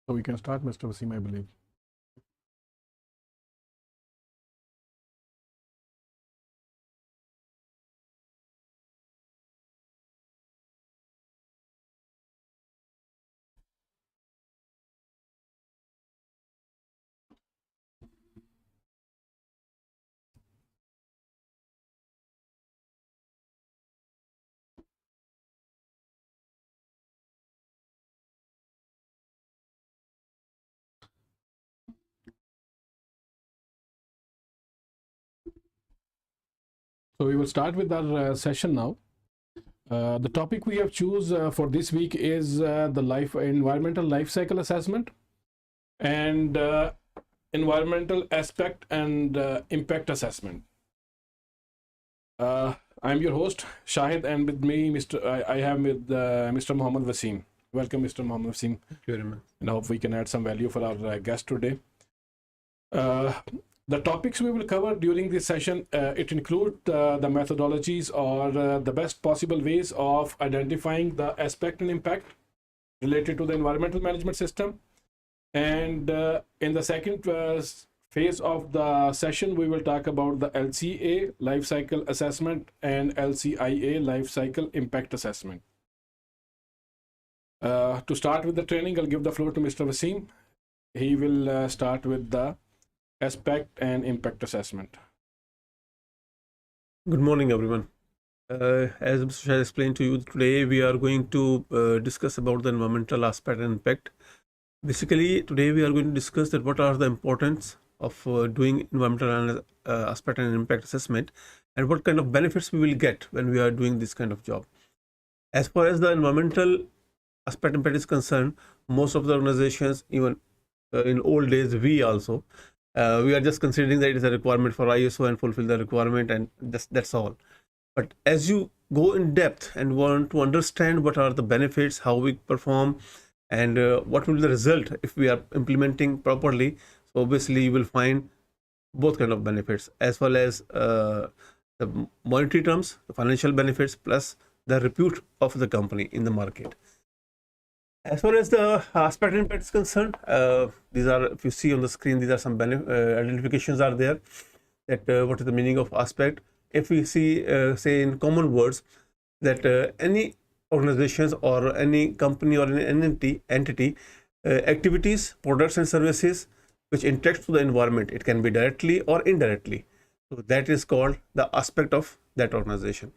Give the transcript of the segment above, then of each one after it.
So we can start, Mr. Wasim, I believe. So we will start with our session now. The topic we have choose for this week is the environmental life cycle assessment and environmental aspect and impact assessment. I'm your host Shahid, and with me, I have with Mr. Mohammed Wasim. Welcome, Mr. Mohammed Wasim. Thank you very much. And I hope we can add some value for our guest today. The topics we will cover during this session, it include the methodologies or the best possible ways of identifying the aspect and impact related to the environmental management system. And in the second phase of the session, we will talk about the LCA, life cycle assessment, and LCIA, life cycle impact assessment. To start with the training, I'll give the floor to Mr. Wasim. He will start with the aspect and impact assessment. Good morning, everyone. As Mr. Shah explained to you, today we are going to discuss about the environmental aspect and impact. Basically, today we are going to discuss that what are the importance of doing environmental aspect and impact assessment, and what kind of benefits we will get when we are doing this kind of job. As far as the environmental aspect and impact is concerned, most of the organizations, even in old days, we also, we are just considering that it is a requirement for ISO and fulfill the requirement, and that's all. But as you go in depth and want to understand what are the benefits, how we perform, and what will be the result if we are implementing properly, so obviously you will find both kind of benefits, as well as the monetary terms, the financial benefits, plus the repute of the company in the market. As far as the aspect and impact is concerned, these are, if you see on the screen, these are some identifications are there, that what is the meaning of aspect. If we see, say in common words, that any organizations or any company or any entity activities, products and services which interact to the environment, it can be directly or indirectly. So that is called the aspect of that organization.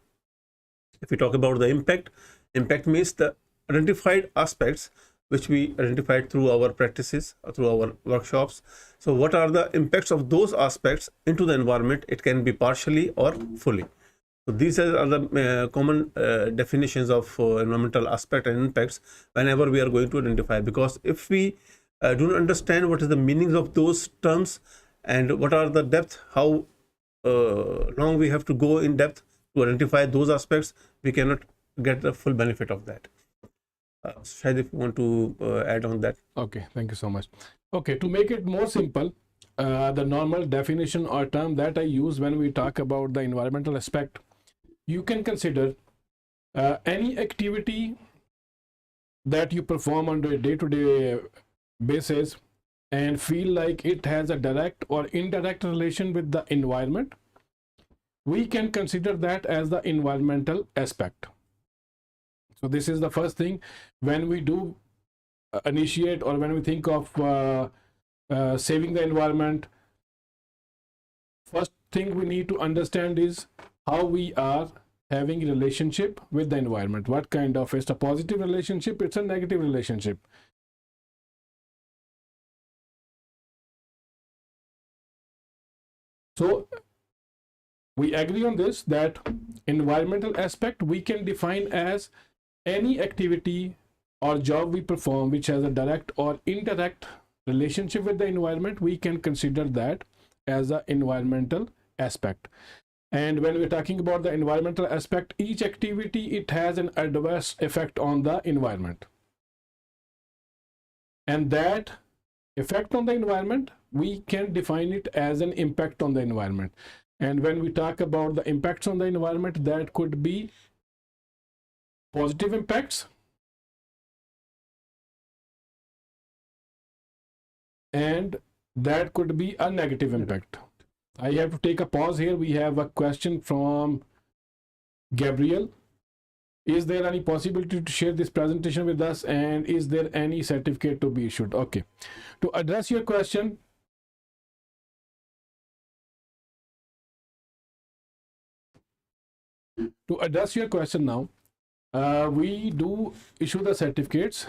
If we talk about the impact means the identified aspects which we identified through our practices or through our workshops. So what are the impacts of those aspects into the environment? It can be partially or fully. So these are the common definitions of environmental aspect and impacts whenever we are going to identify, because if we do not understand what is the meanings of those terms and what are the depth, how long we have to go in depth to identify those aspects, we cannot get the full benefit of that. Shahid, if you want to add on that. Okay, thank you so much. Okay, to make it more simple, the normal definition or term that I use when we talk about the environmental aspect, you can consider any activity that you perform on a day-to-day basis and feel like it has a direct or indirect relation with the environment. We can consider that as the environmental aspect. So this is the first thing when we do initiate, or when we think of saving the environment. First thing we need to understand is how we are having a relationship with the environment. What kind of, it's a positive relationship, it's a negative relationship. So we agree on this, that environmental aspect we can define as any activity or job we perform which has a direct or indirect relationship with the environment. We can consider that as an environmental aspect. And when we're talking about the environmental aspect, each activity, it has an adverse effect on the environment, and that effect on the environment, we can define it as an impact on the environment. And when we talk about the impacts on the environment, that could be positive impacts and that could be a negative impact. I have to take a pause here. We have a question from Gabriel. Is there any possibility to share this presentation with us, and is there any certificate to be issued? Okay, to address your question, now, we do issue the certificates.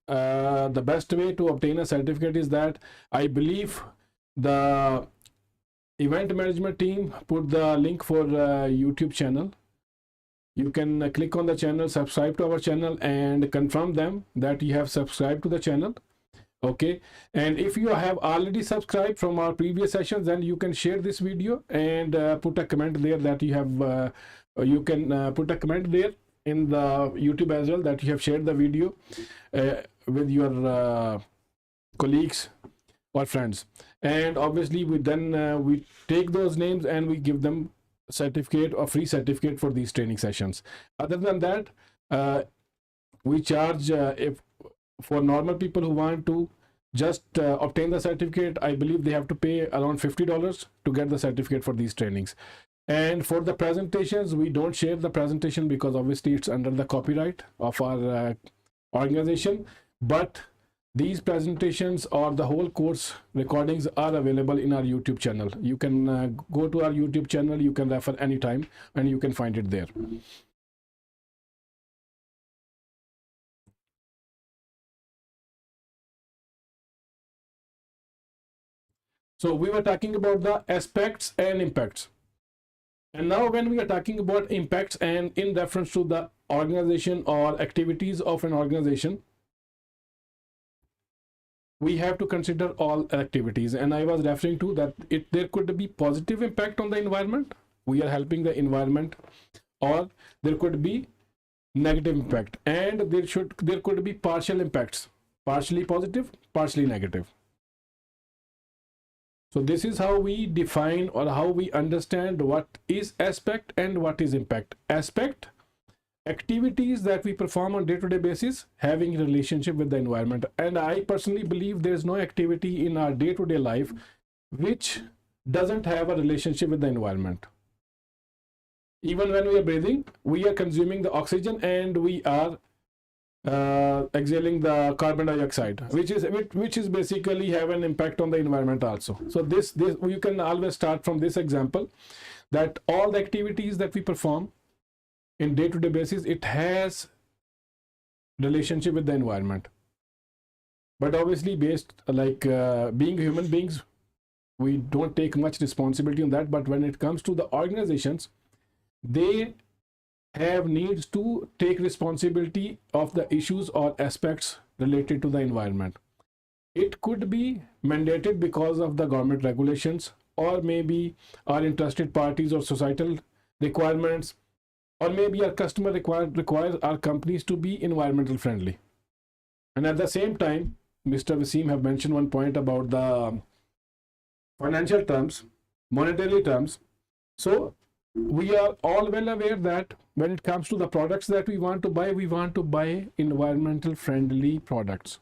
The best way to obtain a certificate is that I believe the event management team put the link for YouTube channel. You can click on the channel, subscribe to our channel, and confirm them that you have subscribed to the channel. Okay, and if you have already subscribed from our previous sessions, then you can share this video and put a comment there that you have you can put a comment there in the YouTube as well that you have shared the video with your colleagues or friends. And obviously we then we take those names and we give them certificate or free certificate for these training sessions. Other than that, we charge if for normal people who want to just obtain the certificate, I believe they have to pay around $50 to get the certificate for these trainings. And for the presentations, we don't share the presentation because obviously it's under the copyright of our organization, but these presentations or the whole course recordings are available in our YouTube channel. You can go to our YouTube channel, you can refer anytime, and you can find it there. So we were talking about the aspects and impacts. And now when we are talking about impacts and in reference to the organization or activities of an organization, we have to consider all activities. And I was referring to that there could be positive impact on the environment. We are helping the environment, or there could be negative impact, and there could be partial impacts, partially positive, partially negative. So this is how we define or how we understand what is aspect and what is impact. Aspect, activities that we perform on day-to-day basis having a relationship with the environment. And I personally believe there is no activity in our day-to-day life which doesn't have a relationship with the environment. Even when we are breathing, we are consuming the oxygen and we are exhaling the carbon dioxide, which is basically have an impact on the environment also. So this you can always start from this example, that all the activities that we perform in day-to-day basis, it has relationship with the environment. But obviously based like being human beings, we don't take much responsibility on that. But when it comes to the organizations, they have needs to take responsibility of the issues or aspects related to the environment. It could be mandated because of the government regulations, or maybe our interested parties or societal requirements, or maybe our customer requires our companies to be environmental friendly. And at the same time, Mr. Wasim have mentioned one point about the financial terms, monetary terms. So we are all well aware that when it comes to the products that we want to buy environmental friendly products.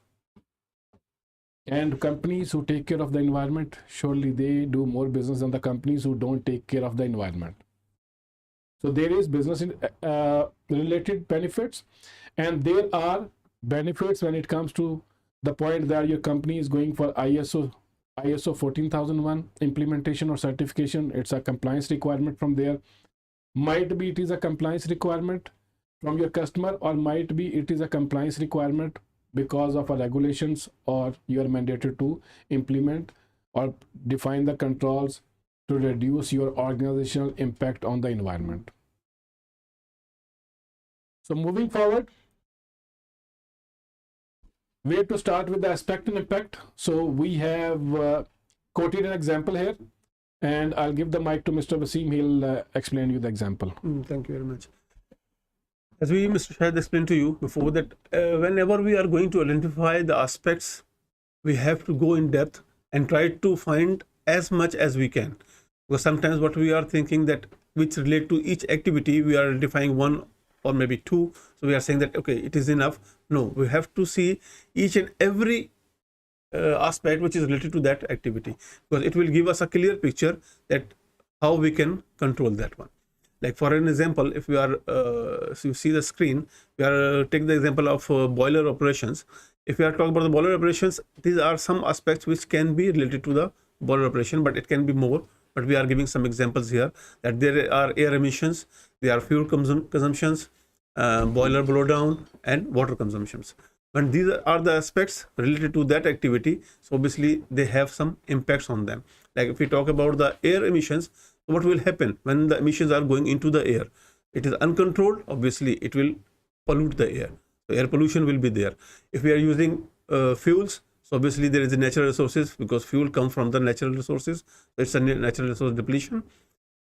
And companies who take care of the environment, surely they do more business than the companies who don't take care of the environment. So there is business related benefits, and there are benefits when it comes to the point that your company is going for ISO 14001 implementation or certification. It's a compliance requirement from there. Might be it is a compliance requirement from your customer, or might be it is a compliance requirement because of a regulations, or you are mandated to implement or define the controls to reduce your organizational impact on the environment. So moving forward, where to start with the aspect and impact. So we have quoted an example here, and I'll give the mic to Mr. Wasim. He'll explain you the example. Thank you very much. As we, Mr. Shahid, explained to you before, that whenever we are going to identify the aspects, we have to go in depth and try to find as much as we can. Because sometimes what we are thinking that which relate to each activity, we are identifying one or maybe two. So we are saying that, okay, it is enough. No, we have to see each and every aspect which is related to that activity, because it will give us a clear picture that how we can control that one. Like for an example, if we are so you see the screen, we are take the example of boiler operations. If we are talking about the boiler operations, these are some aspects which can be related to the boiler operation, but it can be more. But we are giving some examples here, that there are air emissions, there are fuel consumptions, boiler blowdown, and water consumptions. When these are the aspects related to that activity, so obviously they have some impacts on them. Like if we talk about the air emissions, what will happen when the emissions are going into the air? It is uncontrolled, obviously it will pollute the air. So air pollution will be there. If we are using fuels, so obviously there is the natural resources, because fuel comes from the natural resources. It's a natural resource depletion.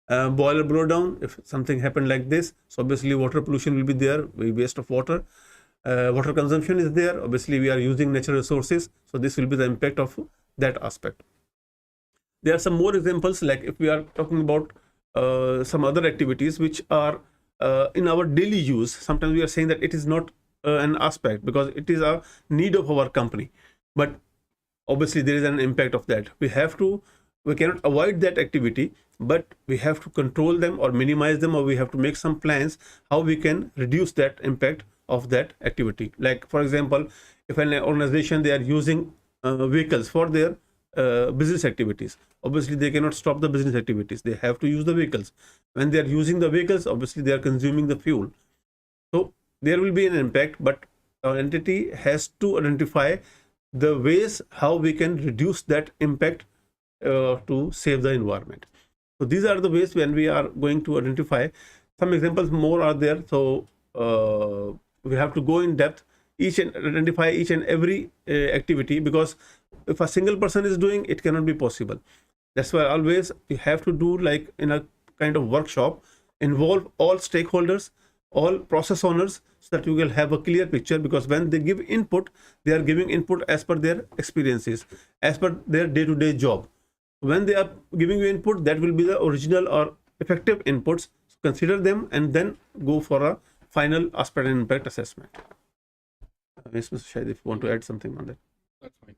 Boiler blowdown, if something happened like this, so obviously water pollution will be there, waste of water. Water consumption is there, obviously we are using natural resources, so this will be the impact of that aspect. There are some more examples, like if we are talking about some other activities which are in our daily use. Sometimes we are saying that it is not an aspect because it is a need of our company, but obviously there is an impact of that. We cannot avoid that activity, but we have to control them or minimize them, or we have to make some plans how we can reduce that impact of that activity. Like for example, if an organization, they are using vehicles for their business activities, obviously they cannot stop the business activities, they have to use the vehicles. When they are using the vehicles, obviously they are consuming the fuel, so there will be an impact, but our entity has to identify the ways how we can reduce that impact to save the environment. So these are the ways when we are going to identify. Some examples more are there, so we have to go in depth identify each and every activity, because if a single person is doing, it cannot be possible. That's why always you have to do like in a kind of workshop, involve all stakeholders, all process owners, so that you will have a clear picture, because when they give input, they are giving input as per their experiences, as per their day-to-day job. When they are giving you input, that will be the original or effective inputs. So consider them and then go for a final aspect and impact assessment. Yes, Mr. Shahid, if you want to add something on that. That's fine.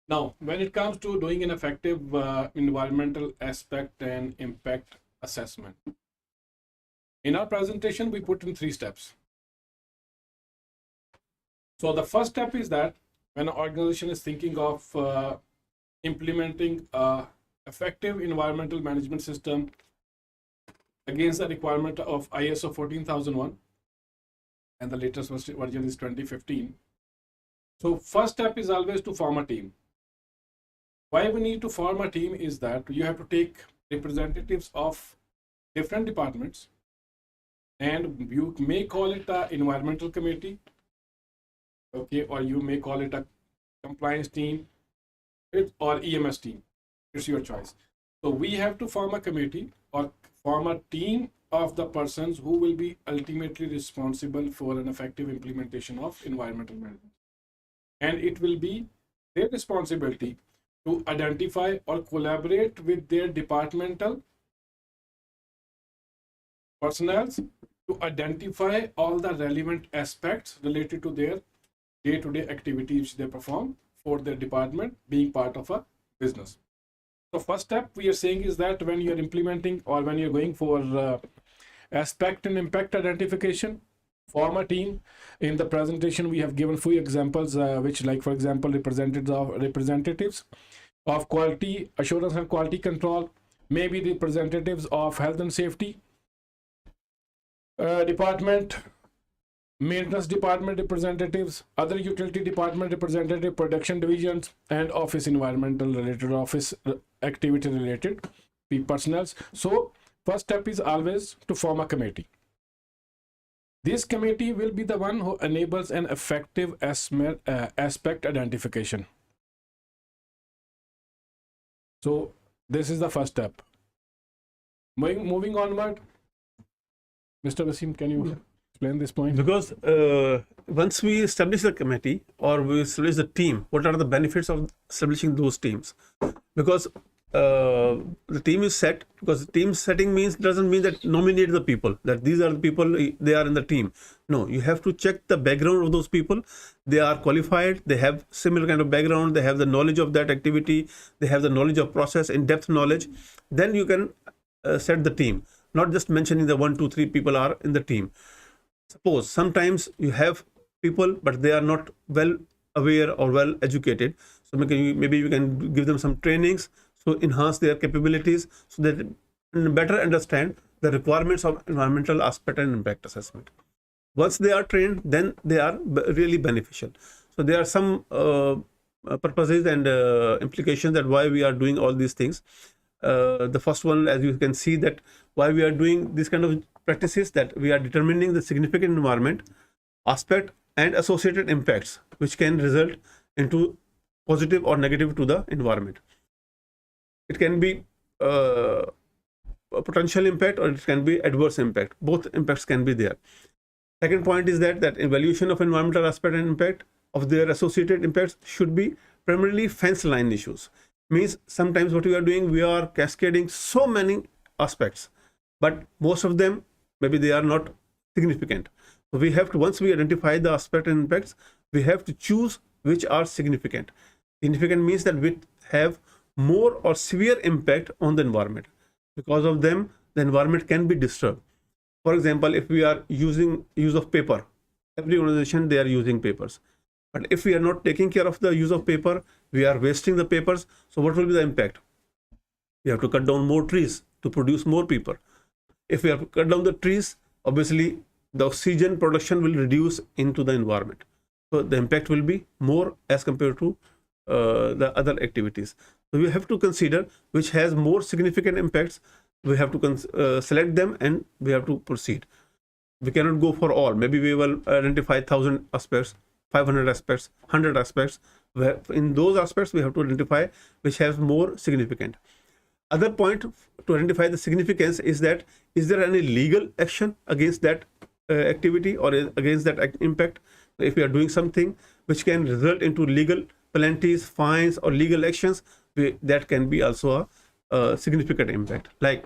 Now, when it comes to doing an effective environmental aspect and impact assessment, in our presentation, we put in 3 steps. So the first step is that when an organization is thinking of implementing an effective environmental management system against the requirement of ISO 14001, and the latest version is 2015. So first step is always to form a team. Why we need to form a team is that you have to take representatives of different departments, and you may call it an environmental committee, okay, or you may call it a compliance team or EMS team. It's your choice. So we have to form a committee or form a team of the persons who will be ultimately responsible for an effective implementation of environmental management. And it will be their responsibility to identify or collaborate with their departmental personnel to identify all the relevant aspects related to their day-to-day activities which they perform for their department, being part of a business. So first step we are saying is that when you are implementing or when you're going for aspect and impact identification, form a team. In the presentation, we have given few examples, which, like for example, representatives of quality assurance and quality control, maybe representatives of health and safety department, maintenance department representatives, other utility department representative, production divisions, and office environmental related, office activity related personnel. So first step is always to form a committee. This committee will be the one who enables an effective aspect identification. So this is the first step. Moving onward, Mr. Wasim, can you explain this point? Because once we establish the committee or we establish the team, what are the benefits of establishing those teams? Because the team is set, because team setting doesn't mean that nominate the people, that these are the people, they are in the team. No, you have to check the background of those people. They are qualified, they have similar kind of background, they have the knowledge of that activity, they have the knowledge of process, in-depth knowledge. Then you can set the team, not just mentioning the 1, 2, 3 people are in the team. Suppose sometimes you have people but they are not well aware or well educated, so maybe you can give them some trainings, so enhance their capabilities, so that they better understand the requirements of environmental aspect and impact assessment. Once they are trained, then they are really beneficial. So there are some purposes and implications that why we are doing all these things. The first one, as you can see, that why we are doing this kind of practices, that we are determining the significant environment aspect and associated impacts which can result into positive or negative to the environment. It can be a potential impact or it can be adverse impact. Both impacts can be there. Second point is that evaluation of environmental aspect and impact of their associated impacts should be primarily fence line issues. Means sometimes what we are doing, we are cascading so many aspects, but most of them maybe they are not significant. So we have to, once we identify the aspect and impacts, we have to choose which are significant. Significant means that we have more or severe impact on the environment. Because of them, the environment can be disturbed. For example, if we are using use of paper, every organization they are using papers. But if we are not taking care of the use of paper, we are wasting the papers. So what will be the impact? We have to cut down more trees to produce more paper. If we have to cut down the trees, obviously the oxygen production will reduce into the environment. So the impact will be more as compared to the other activities. So we have to consider which has more significant impacts. We have to select them and we have to proceed. We cannot go for all. Maybe we will identify 1,000 aspects, 500 aspects, 100 aspects. Where in those aspects we have to identify which has more significant. Other point to identify the significance is that is there any legal action against that activity or against that impact? If we are doing something which can result into legal penalties, fines or legal actions, that can be also a significant impact. Like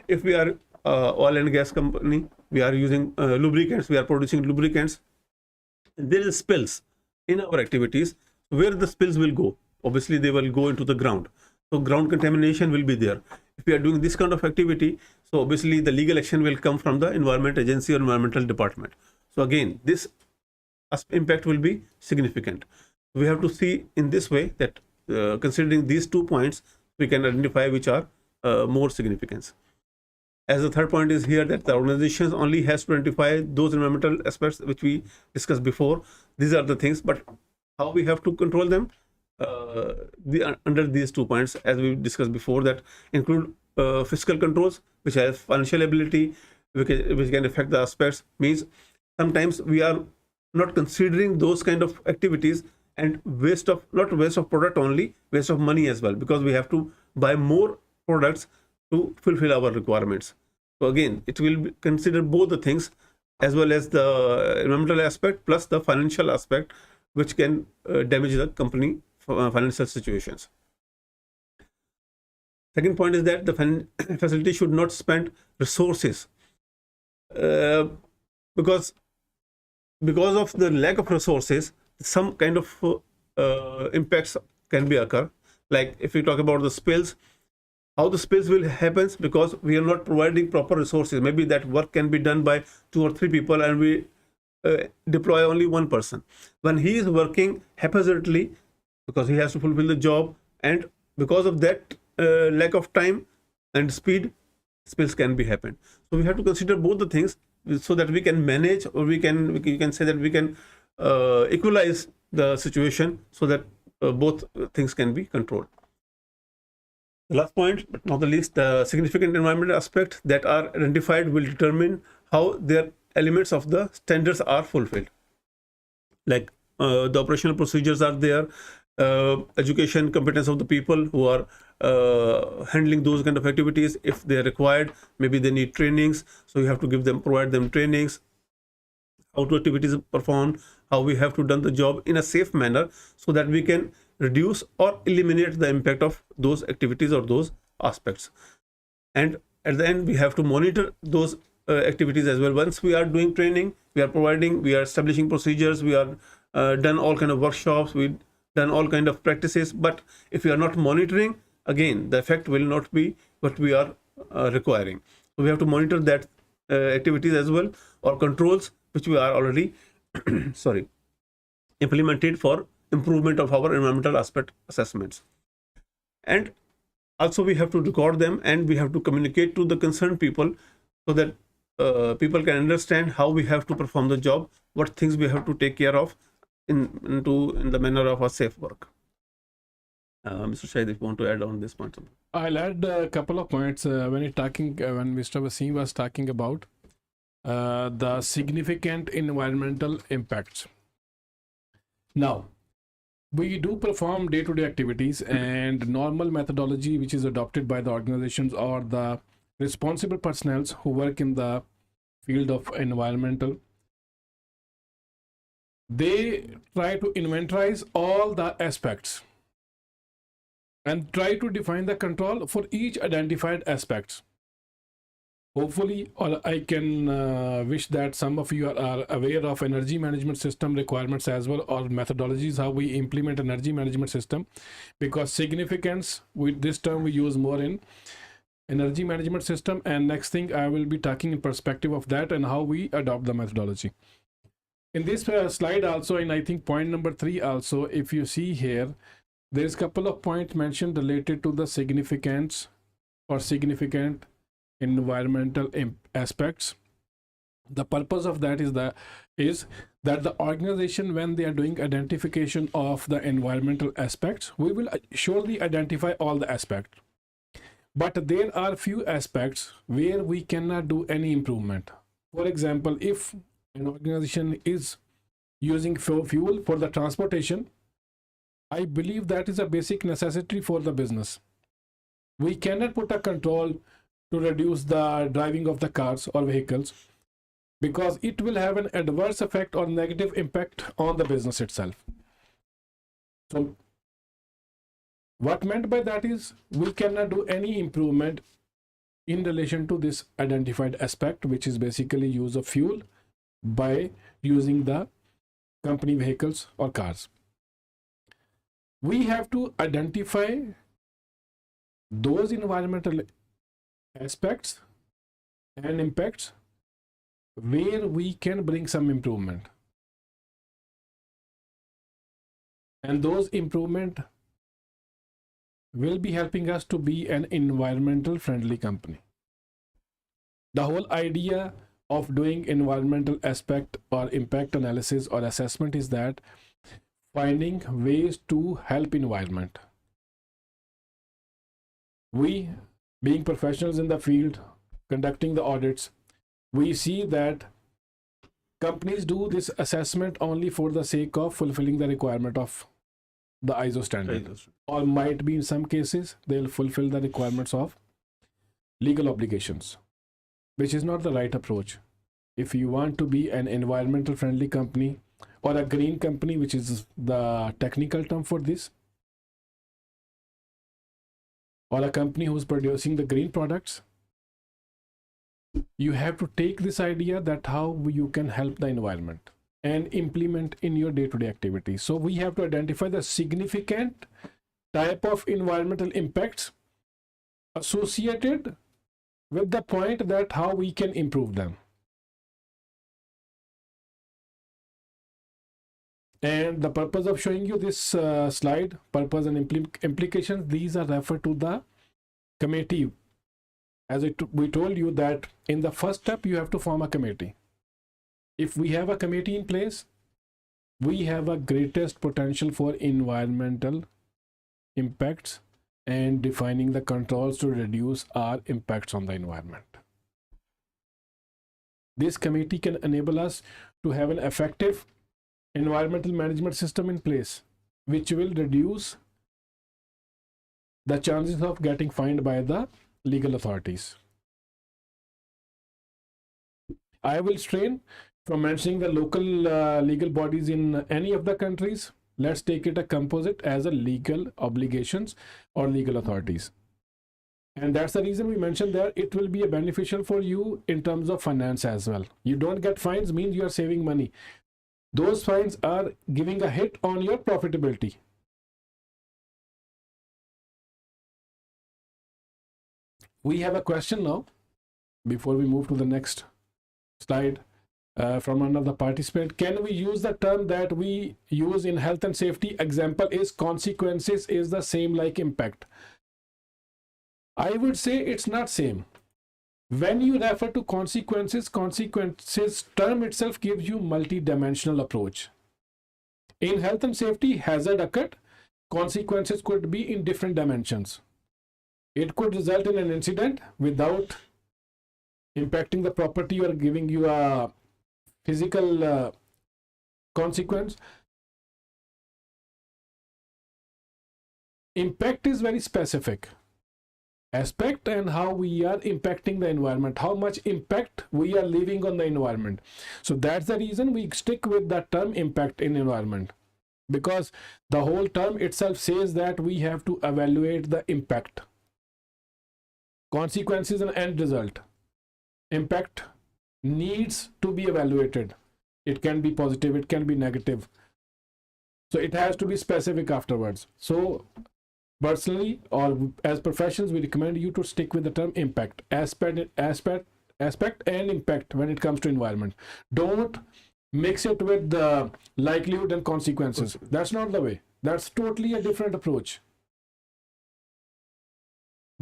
if we are oil and gas company, we are using lubricants, we are producing lubricants, there is spills in our activities. Where the spills will go? Obviously they will go into the ground. So ground contamination will be there. If we are doing this kind of activity, so obviously the legal action will come from the environment agency or environmental department. So again, this impact will be significant. We have to see in this way that considering these 2 points, we can identify which are more significance. As the third point is here, that the organization only has to identify those environmental aspects which we discussed before. These are the things, but how we have to control them? Under these 2 points, as we discussed before, that include fiscal controls, which has financial ability, which can affect the aspects. Means sometimes we are not considering those kind of activities, and not waste of product only, waste of money as well, because we have to buy more products to fulfill our requirements. So again, it will consider both the things, as well as the environmental aspect plus the financial aspect, which can damage the company financial situations. Second point is that the facility should not spend resources because of the lack of resources, some kind of impacts can be occur. Like if we talk about the spills, how the spills will happen, because we are not providing proper resources. Maybe that work can be done by 2 or 3 people and we deploy only 1 person. When he is working haphazardly, because he has to fulfill the job, and because of that lack of time and speed, spills can be happen. So we have to consider both the things so that we can manage, or you can say that we can equalize the situation so that both things can be controlled. The last point, but not the least, the significant environmental aspects that are identified will determine how their elements of the standards are fulfilled. Like the operational procedures are there, education competence of the people who are handling those kind of activities. If they are required, maybe they need trainings, so you have to provide them trainings, how to activities performed, how we have to done the job in a safe manner, so that we can reduce or eliminate the impact of those activities or those aspects. And at the end, we have to monitor those activities as well. Once we are doing training, we are establishing procedures, we are done all kind of workshops, we done all kind of practices. But if we are not monitoring, again, the effect will not be what we are requiring. So we have to monitor that activities as well, or controls which we are already sorry, implemented for improvement of our environmental aspect assessments. And also we have to record them, and we have to communicate to the concerned people, so that people can understand how we have to perform the job, what things we have to take care of in the manner of a safe work. Mr. Shahid, if you want to add on this point. I'll add a couple of points when Mr. Wasim was talking about the significant environmental impacts. Now, we do perform day-to-day activities, and normal methodology which is adopted by the organizations or the responsible personnel who work in the field of environmental, they try to inventorize all the aspects and try to define the control for each identified aspects. Hopefully, or I can wish that some of you are aware of energy management system requirements as well, or methodologies, how we implement energy management system, because significance with this term we use more in energy management system. And next thing I will be talking in perspective of that and how we adopt the methodology. In this slide also, in I think point number 3 also, if you see here, there is a couple of points mentioned related to the significance or significant environmental aspects. The purpose of that is that the organization, when they are doing identification of the environmental aspects, we will surely identify all the aspects, but there are few aspects where we cannot do any improvement. For example, if an organization is using fuel for the transportation, I believe that is a basic necessity for the business. We cannot put a control to reduce the driving of the cars or vehicles, because it will have an adverse effect or negative impact on the business itself. So what meant by that is we cannot do any improvement in relation to this identified aspect, which is basically use of fuel by using the company vehicles or cars. We have to identify those environmental aspects and impacts where we can bring some improvement, and those improvement will be helping us to be an environmental friendly company. The whole idea of doing environmental aspect or impact analysis or assessment is that finding ways to help environment. We, being professionals in the field, conducting the audits, we see that companies do this assessment only for the sake of fulfilling the requirement of the ISO standard, or might be in some cases they'll fulfill the requirements of legal obligations, which is not the right approach. If you want to be an environmental friendly company or a green company, which is the technical term for this, or a company who's producing the green products, you have to take this idea that how you can help the environment and implement in your day-to-day activities. So we have to identify the significant type of environmental impacts associated with the point that how we can improve them. And the purpose of showing you this slide, purpose and implications, these are referred to the committee. As we told you that in the first step, you have to form a committee. If we have a committee in place, we have a greatest potential for environmental impacts and defining the controls to reduce our impacts on the environment. This committee can enable us to have an effective environmental management system in place, which will reduce the chances of getting fined by the legal authorities. I will strain from mentioning the local legal bodies in any of the countries. let's take it a composite as a legal obligations or legal authorities. And that's the reason we mentioned that it will be a beneficial for you in terms of finance as well. You don't get fines means you are saving money. Those fines are giving a hit on your profitability. We have a question now before we move to the next slide from another participant. Can we use the term that we use in health and safety? Example is consequences is the same like impact. I would say it's not same. When you refer to consequences term itself gives you multi-dimensional approach. In health and safety, hazard occurred, consequences could be in different dimensions. It could result in an incident without impacting the property or giving you a physical consequence. Impact is very specific aspect and how we are impacting the environment, how much impact we are leaving on the environment. So that's the reason we stick with the term impact in environment, because the whole term itself says that we have to evaluate the impact. Consequences and end result. Impact needs to be evaluated. It can be positive, it can be negative. So it has to be specific afterwards. So personally or as professions, we recommend you to stick with the term impact, aspect and impact when it comes to environment. Don't mix it with the likelihood and consequences. That's not the way. That's totally a different approach.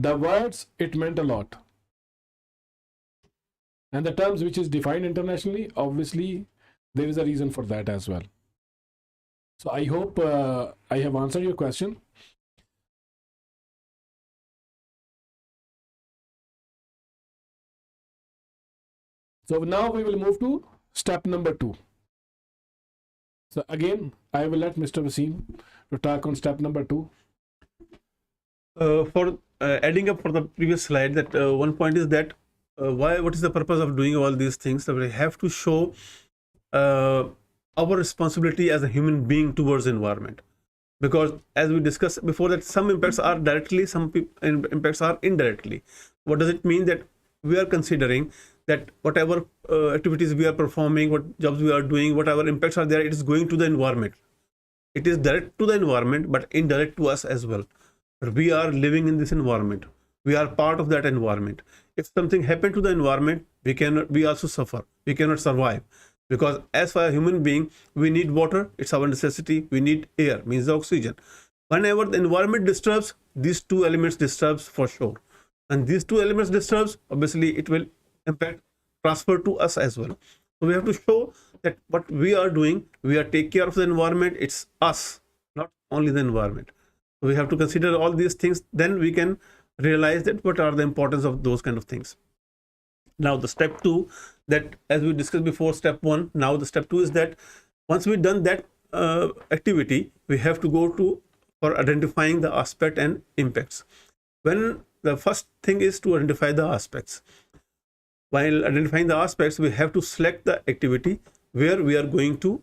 The words, it meant a lot. And the terms which is defined internationally, obviously, there is a reason for that as well. So I hope I have answered your question. So now we will move to step number 2. So again, I will let Mr. Wasim to talk on step number 2. For adding up for the previous slide, that one point is that what is the purpose of doing all these things? That we have to show our responsibility as a human being towards environment, because as we discussed before, that some impacts are directly, some impacts are indirectly. What does it mean? That we are considering that whatever activities we are performing, what jobs we are doing, whatever impacts are there, it is going to the environment. It is direct to the environment, but indirect to us as well. We are living in this environment. We are part of that environment. If something happened to the environment, we also suffer. We cannot survive, because as for a human being, we need water. It's our necessity. We need air, means the oxygen. Whenever the environment disturbs, these two elements disturbs for sure. And these two elements disturbs, obviously it will impact transfer to us as well. So we have to show that what we are doing, we are take care of the environment. It's us, not only the environment. So we have to consider all these things. Then we can realize that what are the importance of those kind of things. Now the step 2, that as we discussed before, step 1, now the step 2 is that once we've done that activity, we have to go to for identifying the aspect and impacts. When the first thing is to identify the aspects. While identifying the aspects, we have to select the activity where we are going to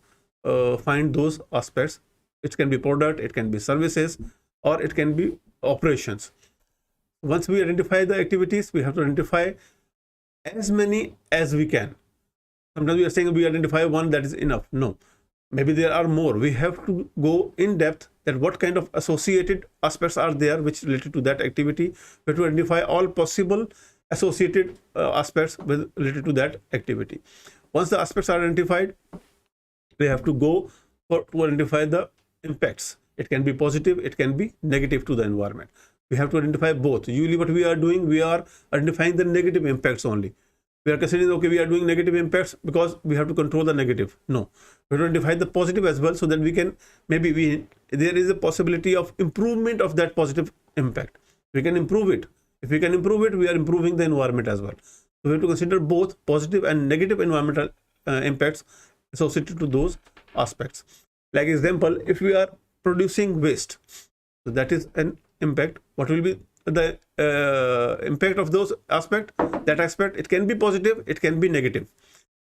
find those aspects. It can be product, it can be services, or it can be operations. Once we identify the activities, we have to identify as many as we can. Sometimes we are saying we identify one, that is enough. No, maybe there are more. We have to go in depth that what kind of associated aspects are there which related to that activity. We have to identify all possible associated aspects related to that activity. Once the aspects are identified, we have to go to identify the impacts. It can be positive, it can be negative to the environment. We have to identify both. Usually what we are doing, we are identifying the negative impacts only. We are considering, okay, we are doing negative impacts because we have to control the negative. No, we have to identify the positive as well, so that we can, there is a possibility of improvement of that positive impact. We can improve it. If we can improve it, we are improving the environment as well. So we have to consider both positive and negative environmental impacts associated to those aspects. Like example, if we are producing waste, so that is an impact. What will be the impact of those aspect? That aspect, it can be positive, it can be negative.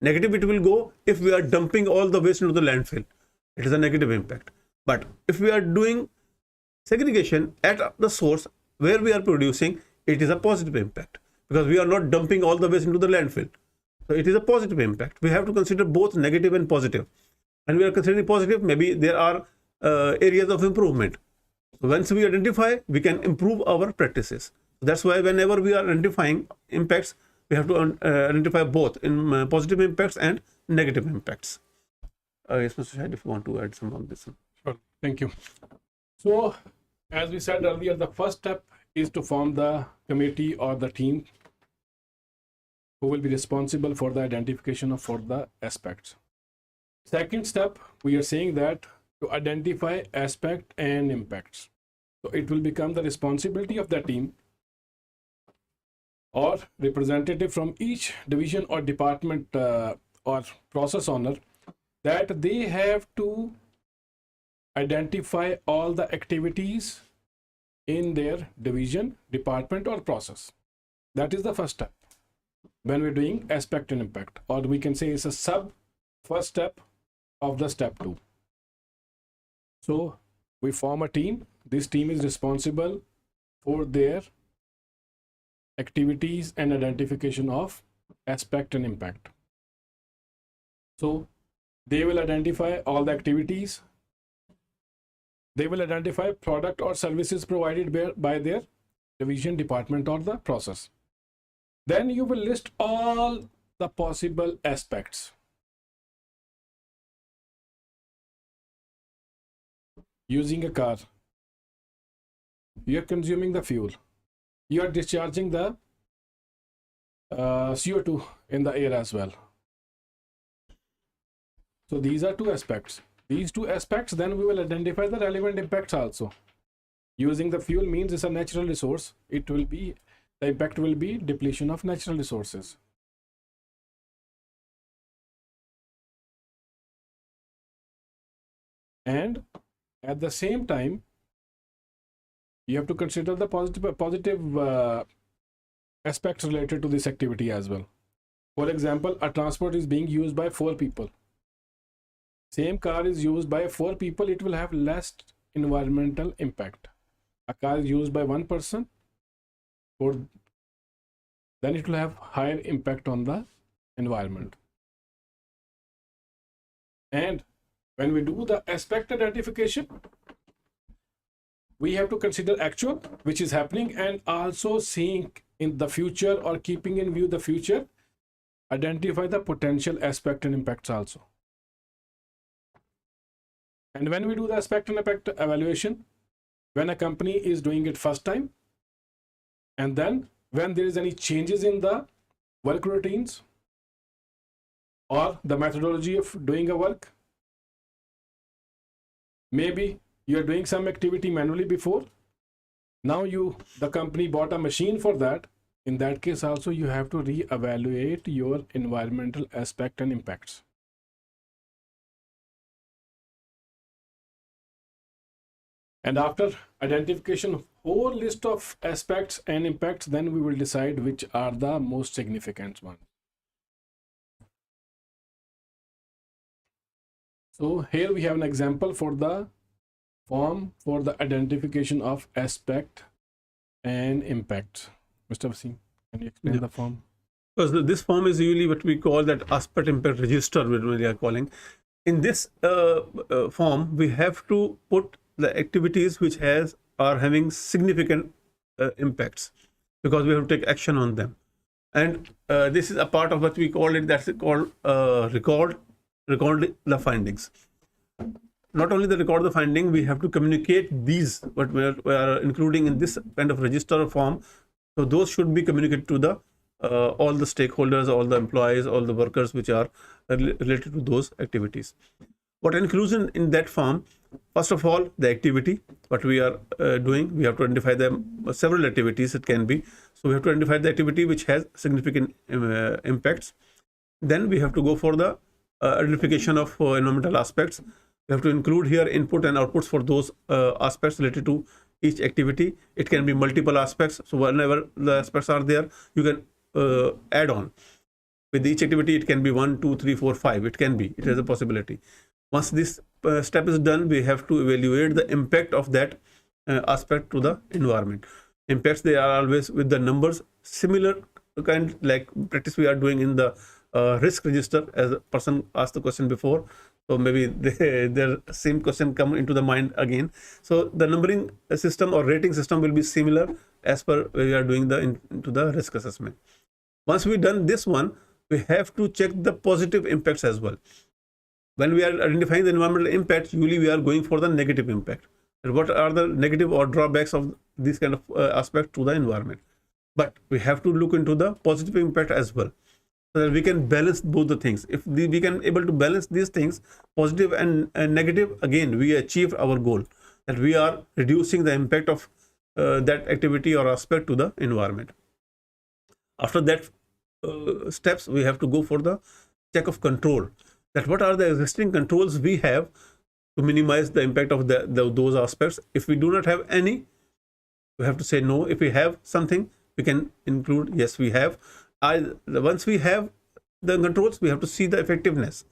Negative, it will go if we are dumping all the waste into the landfill. It is a negative impact. But if we are doing segregation at the source where we are producing, it is a positive impact, because we are not dumping all the waste into the landfill. So it is a positive impact. We have to consider both negative and positive. And we are considering positive, maybe there are areas of improvement. So once we identify, we can improve our practices. That's why whenever we are identifying impacts, we have to identify both in positive impacts and negative impacts. Yes, Mr. Shahid, if you want to add some on this. Sure. Thank you. So, as we said earlier, the first step is to form the committee or the team who will be responsible for the identification of for the aspects. Second step, we are saying that to identify aspect and impacts. So it will become the responsibility of the team or representative from each division or department or process owner, that they have to identify all the activities in their division, department, or process. That is the first step when we're doing aspect and impact, or we can say it's a first step of the step 2. So we form a team. This team is responsible for their activities and identification of aspect and impact. So they will identify all the activities. They will identify product or services provided by their division, department, or the process. Then you will list all the possible aspects. Using a car, you are consuming the fuel. You are discharging the CO2 in the air as well. So these are two aspects. These two aspects, then we will identify the relevant impacts also. Using the fuel means it's a natural resource. It will be, the impact will be depletion of natural resources. And at the same time, you have to consider the positive aspects related to this activity as well. For example, a transport is being used by 4 people. Same car is used by 4 people, it will have less environmental impact. A car is used by 1 person, or then it will have higher impact on the environment. And when we do the aspect identification, we have to consider actual, which is happening, and also seeing in the future or keeping in view the future, identify the potential aspect and impacts also. And when we do the aspect and impact evaluation, when a company is doing it first time, and then when there is any changes in the work routines or the methodology of doing a work, maybe you're doing some activity manually before, now the company bought a machine for that. In that case also, you have to re-evaluate your environmental aspect and impacts. And after identification of whole list of aspects and impacts, then we will decide which are the most significant ones. So here we have an example for the form for the identification of aspect and impact. Mr. Wasim, can you explain the form? Because this form is usually what we call that aspect impact register, we are calling. In this form, we have to put the activities which are having significant impacts, because we have to take action on them. And this is a part of what we call it, that's called record the findings. Not only the record the finding, we have to communicate these, what we are including in this kind of register form. So those should be communicated to the all the stakeholders, all the employees, all the workers which are related to those activities. What inclusion in that form? First of all, the activity, what we are doing, we have to identify them, several activities it can be. So we have to identify the activity which has significant impacts. Then we have to go for the identification of environmental aspects. We have to include here input and outputs for those aspects related to each activity. It can be multiple aspects. So whenever the aspects are there, you can add on. With each activity, it can be 1, 2, 3, 4, 5. It can be. It has a possibility. Once this step is done, we have to evaluate the impact of that aspect to the environment. Impacts, they are always with the numbers, similar kind like practice we are doing in the risk register, as a person asked the question before. So maybe their same question come into the mind again. So the numbering system or rating system will be similar as per we are doing into the risk assessment. Once we done this one, we have to check the positive impacts as well. When we are identifying the environmental impact, usually we are going for the negative impact. And what are the negative or drawbacks of this kind of aspect to the environment? But we have to look into the positive impact as well, so that we can balance both the things. If we can able to balance these things, positive and negative, again we achieve our goal, that we are reducing the impact of that activity or aspect to the environment. After that steps, we have to go for the check of control, that what are the existing controls we have to minimize the impact of those aspects. If we do not have any, we have to say no. If we have something, we can include yes, we have. Once we have the controls, we have to see the effectiveness.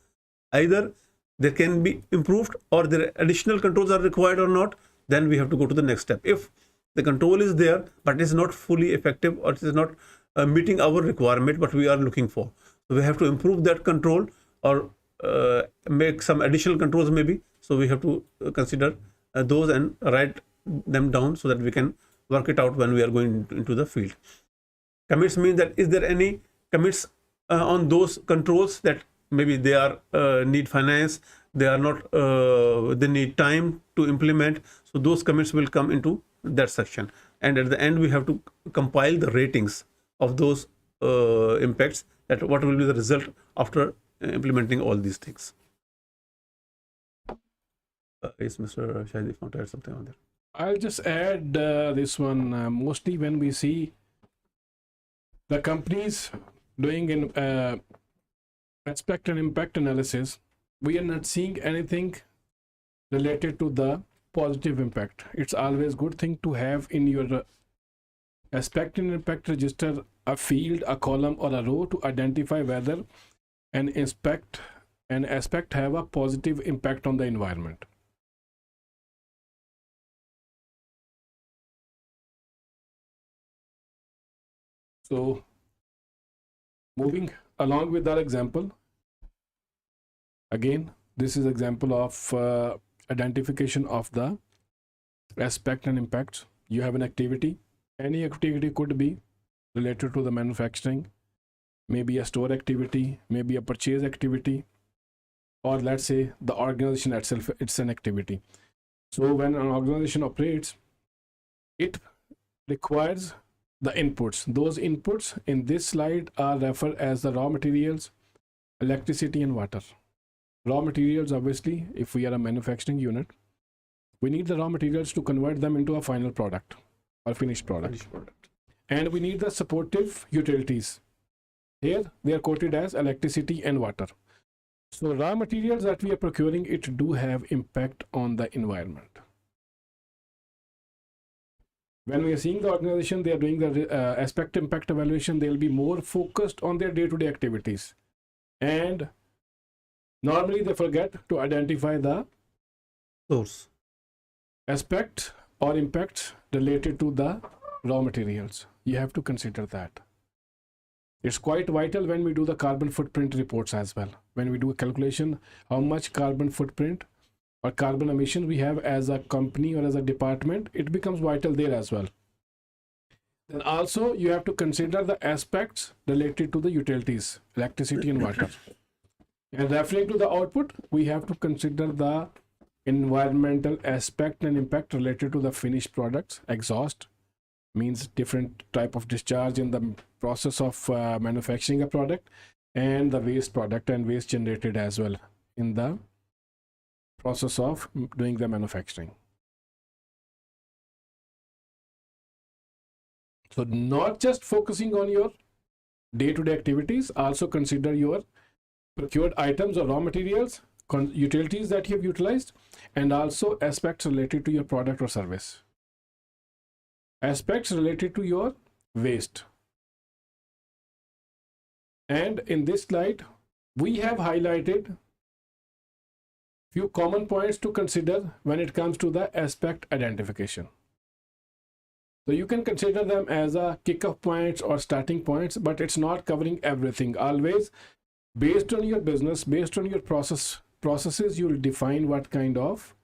Either they can be improved or there additional controls are required or not, then we have to go to the next step. If the control is there but it is not fully effective, or it is not meeting our requirement what we are looking for, so we have to improve that control or make some additional controls maybe. So we have to consider those and write them down so that we can work it out when we are going into the field. Commits means that is there any commits on those controls that maybe they are need finance, they are not they need time to implement. So those commits will come into that section, and at the end we have to compile the ratings of those impacts, that what will be the result after implementing all these things. Is Mr. Shahid want to add something on there? I'll just add this one. Mostly when we see the companies doing in aspect and impact analysis, we are not seeing anything related to the positive impact. It's always good thing to have in your aspect and impact register a field, a column, or a row to identify whether an aspect have a positive impact on the environment. So moving along with our example, again this is example of identification of the aspect and impacts. You have an activity, any activity could be related to the manufacturing, maybe a store activity, maybe a purchase activity, or let's say the organization itself, it's an activity. So when an organization operates, it requires the inputs. Those inputs in this slide are referred as the raw materials, electricity and water. Raw materials, obviously, if we are a manufacturing unit, we need the raw materials to convert them into a final product or finished product. And we need the supportive utilities. Here they are quoted as electricity and water. So raw materials that we are procuring, it do have impact on the environment. When we are seeing the organization, they are doing the aspect impact evaluation, they'll be more focused on their day-to-day activities. And normally they forget to identify the source aspect or impacts related to the raw materials. You have to consider that. It's quite vital when we do the carbon footprint reports as well. When we do a calculation, how much carbon footprint or carbon emission we have as a company or as a department, it becomes vital there as well. Then also you have to consider the aspects related to the utilities, electricity and water. And referring to the output, we have to consider the environmental aspect and impact related to the finished products. Exhaust means different type of discharge in the process of manufacturing a product, and the waste product and waste generated as well in the process of doing the manufacturing. So not just focusing on your day-to-day activities, also consider your procured items or raw materials, utilities that you have utilized, and also aspects related to your product or service. Aspects related to your waste. And in this slide, we have highlighted Few common points to consider when it comes to the aspect identification. So you can consider them as a kick-off points or starting points, but it's not covering everything. Always, based on your business, based on your processes, you'll define what kind of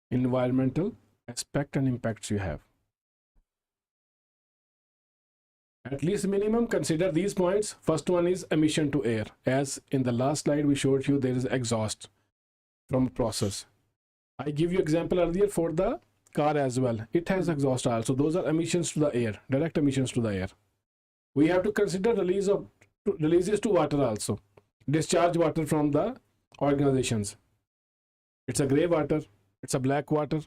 environmental aspect and impacts you have. At least minimum, consider these points. First one is emission to air. As in the last slide we showed you, there is exhaust from process. I give you example earlier for the car as well. It has exhaust also. Those are emissions to the air, direct emissions to the air. We have to consider releases to water also. Discharge water from the organizations. It's a gray water, it's a black water.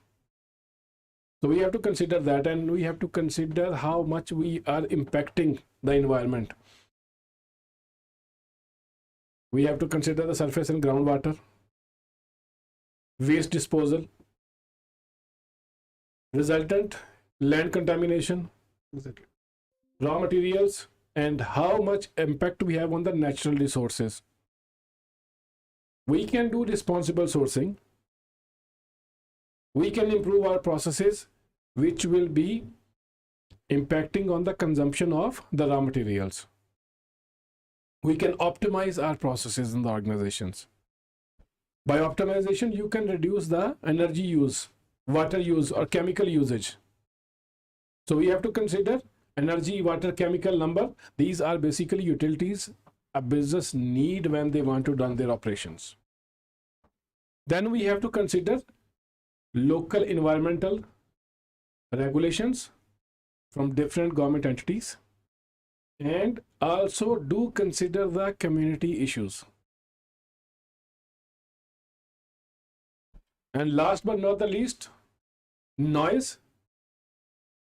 So we have to consider that, and we have to consider how much we are impacting the environment. We have to consider the surface and groundwater, waste disposal, resultant land contamination, raw materials, and how much impact we have on the natural resources. We can do responsible sourcing. We can improve our processes, which will be impacting on the consumption of the raw materials. We can optimize our processes in the organizations. By optimization, you can reduce the energy use, water use, or chemical usage. So we have to consider energy, water, chemical number. These are basically utilities a business need when they want to run their operations. Then we have to consider local environmental regulations from different government entities, and also do consider the community issues. And last but not the least, noise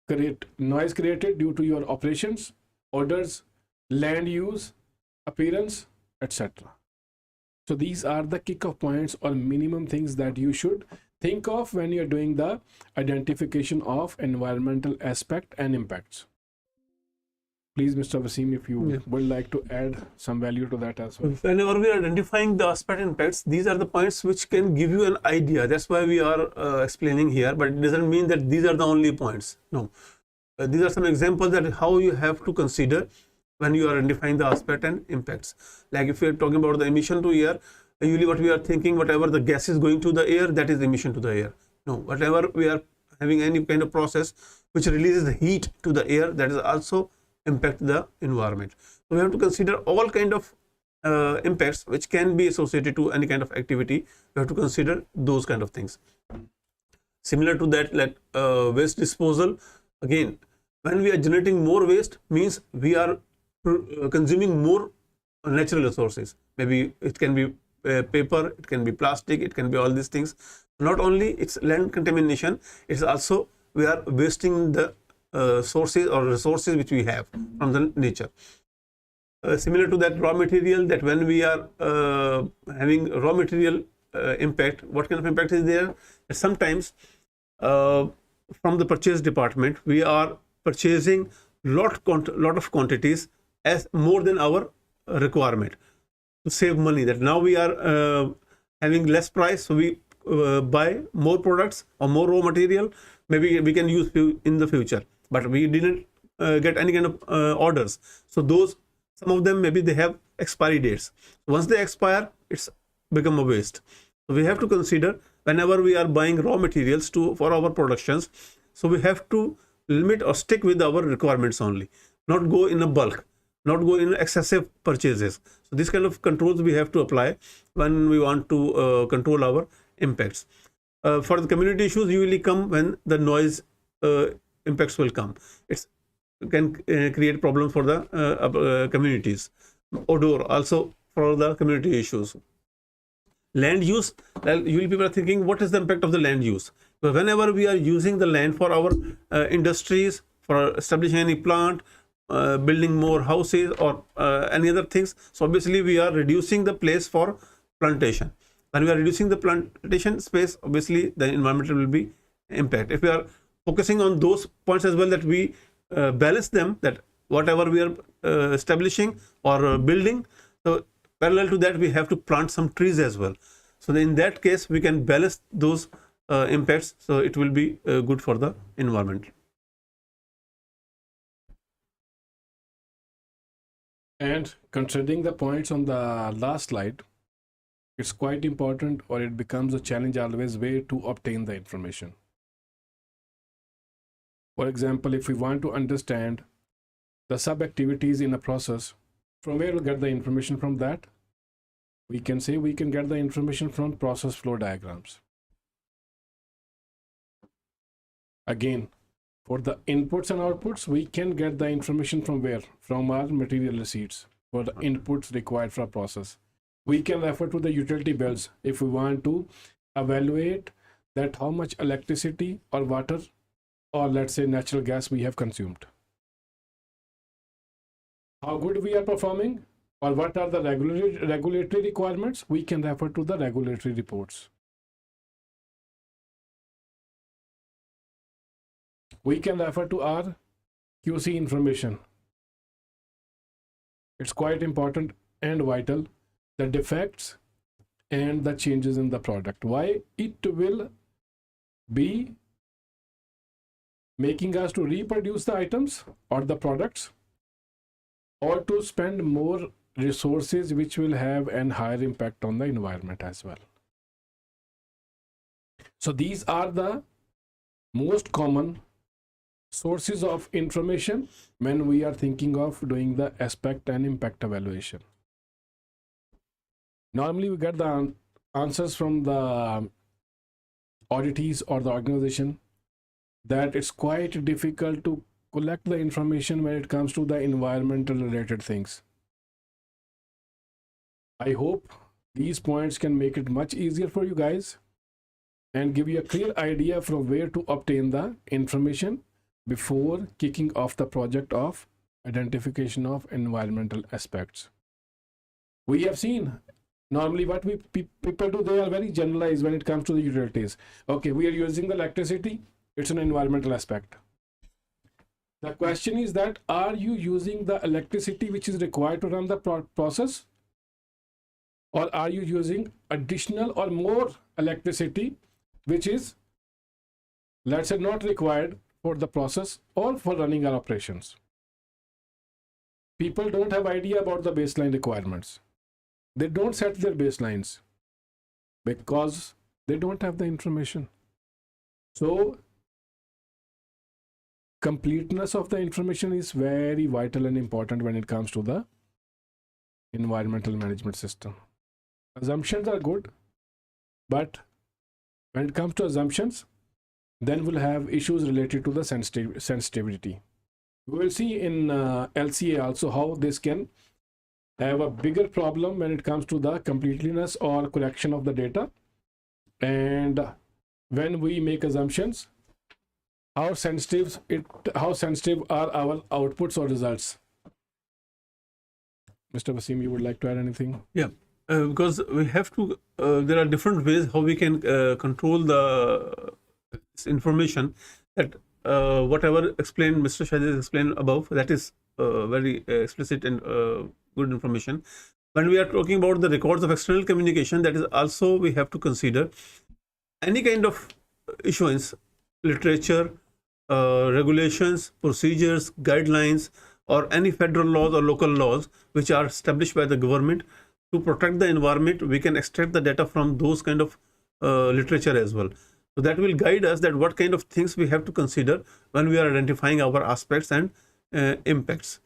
created due to your operations, orders, land use, appearance, etc. So these are the kickoff points or minimum things that you should think of when you're doing the identification of environmental aspect and impacts. Please, Mr. Wasim, if you would like to add some value to that as well. Whenever we are identifying the aspect impacts, these are the points which can give you an idea. That's why we are explaining here, but it doesn't mean that these are the only points. No. These are some examples that how you have to consider when you are identifying the aspect and impacts. Like if we are talking about the emission to air, usually what we are thinking, whatever the gas is going to the air, that is emission to the air. No, whatever we are having any kind of process which releases the heat to the air, that is also impact the environment. So we have to consider all kind of impacts which can be associated to any kind of activity. We have to consider those kind of things. Similar to that, like waste disposal, again, when we are generating more waste, means we are consuming more natural resources. Maybe it can be paper, it can be plastic, it can be all these things. Not only it's land contamination, it's also we are wasting the sources or resources which we have from the nature. Similar to that, raw material, that when we are having raw material impact, what kind of impact is there? Sometimes from the purchase department, we are purchasing lot of quantities as more than our requirement to save money. That now we are having less price, so we buy more products or more raw material. Maybe we can use in the future, but we didn't get any kind of orders. So those, some of them maybe they have expiry dates. Once they expire, it's become a waste. So we have to consider whenever we are buying raw materials for our productions, so we have to limit or stick with our requirements only, not go in a bulk, not go in excessive purchases. So this kind of controls we have to apply when we want to control our impacts. For the community issues, usually come when the noise impacts will come. It can create problems for the communities. Odor also for the community issues. Land use, usually people are thinking, what is the impact of the land use? So whenever we are using the land for our industries, for establishing any plant, building more houses or any other things, so obviously we are reducing the place for plantation. When we are reducing the plantation space, obviously the environment will be impact. If we are focusing on those points as well, that we balance them, that whatever we are establishing or building, so parallel to that we have to plant some trees as well. So in that case, we can balance those impacts, so it will be good for the environment. And considering the points on the last slide, it's quite important, or it becomes a challenge always, where to obtain the information. For example, if we want to understand the sub-activities in a process, from where to get the information from that? We can say we can get the information from process flow diagrams. Again, for the inputs and outputs, we can get the information from where? From our material receipts for the inputs required for a process. We can refer to the utility bills if we want to evaluate that how much electricity or water, or let's say natural gas, we have consumed. How good we are performing, or what are the regulatory requirements, we can refer to the regulatory reports. We can refer to our QC information. It's quite important and vital, the defects and the changes in the product. Why? It will be making us to reproduce the items or the products, or to spend more resources which will have a higher impact on the environment as well. So these are the most common sources of information when we are thinking of doing the aspect and impact evaluation. Normally we get the answers from the auditees or the organization that it's quite difficult to collect the information when it comes to the environmental related things. I hope these points can make it much easier for you guys and give you a clear idea from where to obtain the information before kicking off the project of identification of environmental aspects. We have seen normally what people do, they are very generalized when it comes to the utilities. Okay, we are using the electricity, it's an environmental aspect. The question is that, are you using the electricity which is required to run the process? Or are you using additional or more electricity which is, let's say, not required for the process or for running our operations? People don't have idea about the baseline requirements. They don't set their baselines because they don't have the information. So completeness of the information is very vital and important when it comes to the environmental management system. Assumptions are good, but when it comes to assumptions, then we'll have issues related to the sensitivity. We will see in LCA also how this can have a bigger problem when it comes to the completeness or correction of the data. And when we make assumptions, how sensitive are our outputs or results? Mr. Wasim, you would like to add anything? Yeah, because we have to, there are different ways how we can control this information, that whatever explained, Mr. Shahid explained above, that is very explicit and good information. When we are talking about the records of external communication, that is also we have to consider any kind of issuance, literature, regulations, procedures, guidelines, or any federal laws or local laws which are established by the government to protect the environment. We can extract the data from those kind of literature as well. So that will guide us that what kind of things we have to consider when we are identifying our aspects and impacts.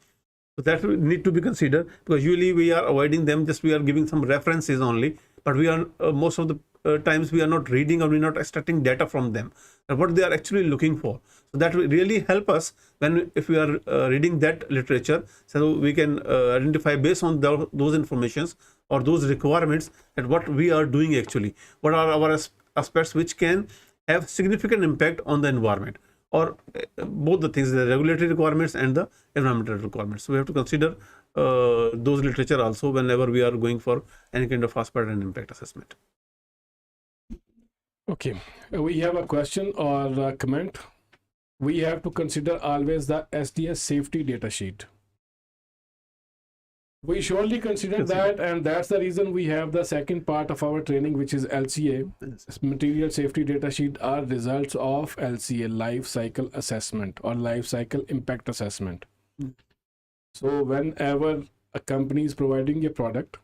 So that will need to be considered, because usually we are avoiding them, just we are giving some references only, but we are most of the times we are not reading or we are not extracting data from them and what they are actually looking for. So that will really help us when if we are reading that literature, so we can identify based on those informations or those requirements that what we are doing actually, what are our aspects which can have significant impact on the environment, or both the things, the regulatory requirements and the environmental requirements. So we have to consider those literature also whenever we are going for any kind of aspect and impact assessment. Okay, we have a question or a comment. We have to consider always the SDS safety data sheet. We surely consider that, and that's the reason we have the second part of our training, which is LCA. Material Safety Data Sheet are results of LCA, Life Cycle Assessment or Life Cycle Impact Assessment. So whenever a company is providing a product,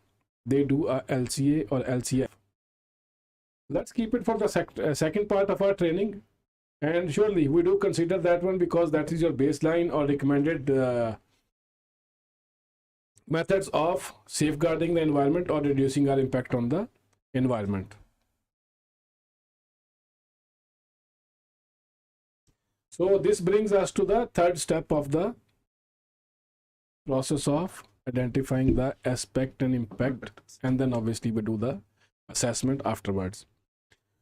they do a LCA or LCF. Let's keep it for the second part of our training, and surely we do consider that one because that is your baseline or recommended methods of safeguarding the environment or reducing our impact on the environment. So this brings us to the third step of the process of identifying the aspect and impact, and then obviously we do the assessment afterwards.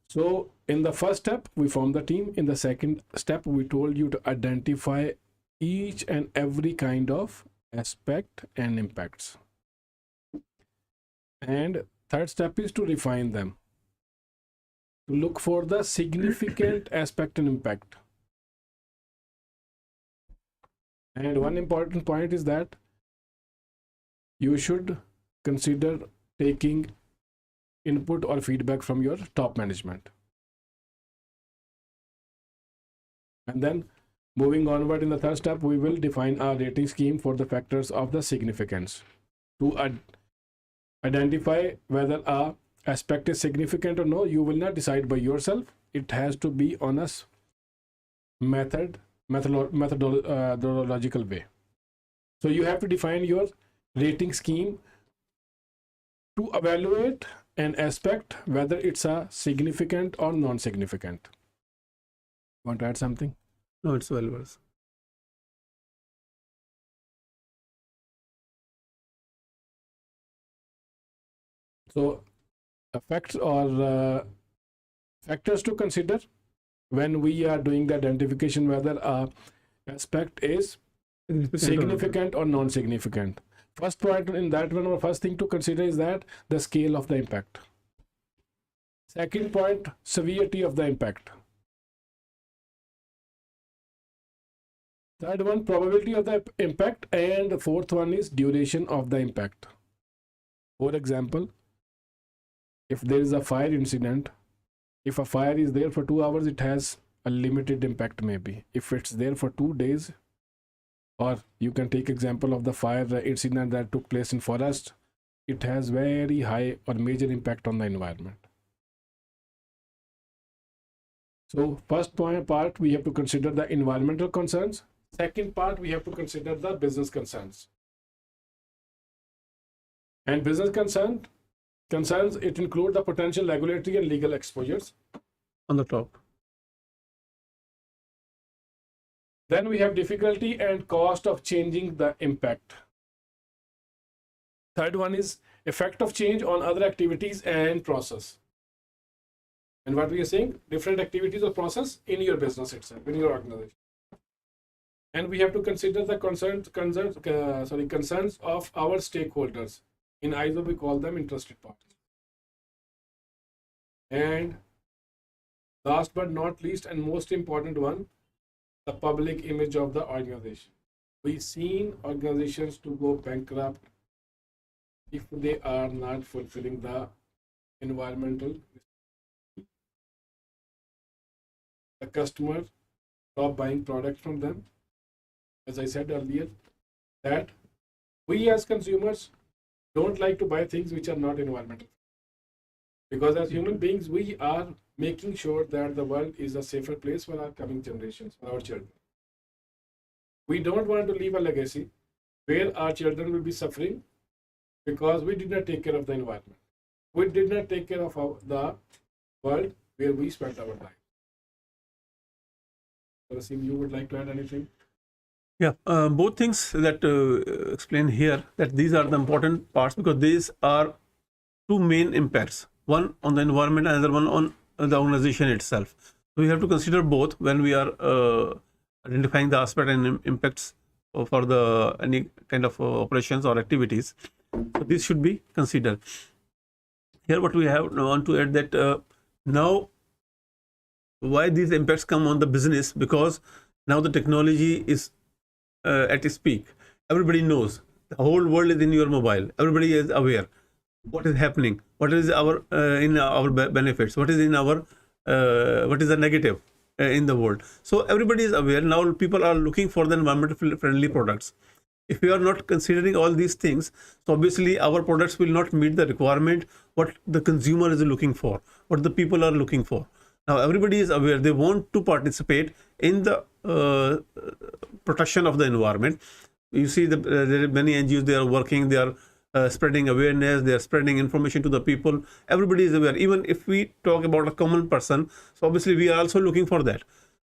So in the first step, we form the team. In the second step, we told you to identify each and every kind of aspect and impacts. And third step is to refine them, to look for the significant aspect and impact. And one important point is that you should consider taking input or feedback from your top management. And then moving onward in the third step, we will define our rating scheme for the factors of the significance to identify whether a aspect is significant or no. You will not decide by yourself. It has to be on a methodological way. So you have to define your rating scheme to evaluate an aspect whether it's a significant or non-significant. Want to add something? No, it's well versed. So effects or factors to consider when we are doing the identification whether a aspect is significant or non-significant. First point in that one, or first thing to consider is that the scale of the impact. Second point, severity of the impact. Third one, probability of the impact, and the fourth one is duration of the impact. For example, if there is a fire incident, if a fire is there for 2 hours, it has a limited impact maybe. If it's there for 2 days, or you can take example of the fire incident that took place in forest, it has very high or major impact on the environment. So first part, we have to consider the environmental concerns. Second part, we have to consider the business concerns. And business concerns, it include the potential regulatory and legal exposures. On the top. Then we have difficulty and cost of changing the impact. Third one is effect of change on other activities and process. And what we are saying, different activities or process in your business itself, in your organization. And we have to consider the concerns of our stakeholders. In ISO, we call them interested parties. And last but not least, and most important one, the public image of the organization. We've seen organizations to go bankrupt if they are not fulfilling the environmental. The customer stop buying products from them. As I said earlier, that we as consumers don't like to buy things which are not environmental. Because as human beings, we are making sure that the world is a safer place for our coming generations, for our children. We don't want to leave a legacy where our children will be suffering because we did not take care of the environment. We did not take care of the world where we spent our life. Rasim, you would like to add anything? Yeah, both things that explain here, that these are the important parts, because these are two main impacts, one on the environment, another one on the organization itself. So we have to consider both when we are identifying the aspect and impacts for the any kind of operations or activities. So this should be considered. Here what we have want to add that now why these impacts come on the business, because now the technology is at its peak. Everybody knows The whole world is in your mobile. Everybody is aware what is happening, what is our in our benefits, what is in our what is the negative in the world. So everybody is aware now. People are looking for the environmental friendly products. If we are not considering all these things, so obviously our products will not meet the requirement what the consumer is looking for, what the people are looking for. Now everybody is aware, they want to participate in the protection of the environment. You see there are many NGOs, they are working, they are spreading awareness, they are spreading information to the people. Everybody is aware. Even if we talk about a common person, so obviously we are also looking for that.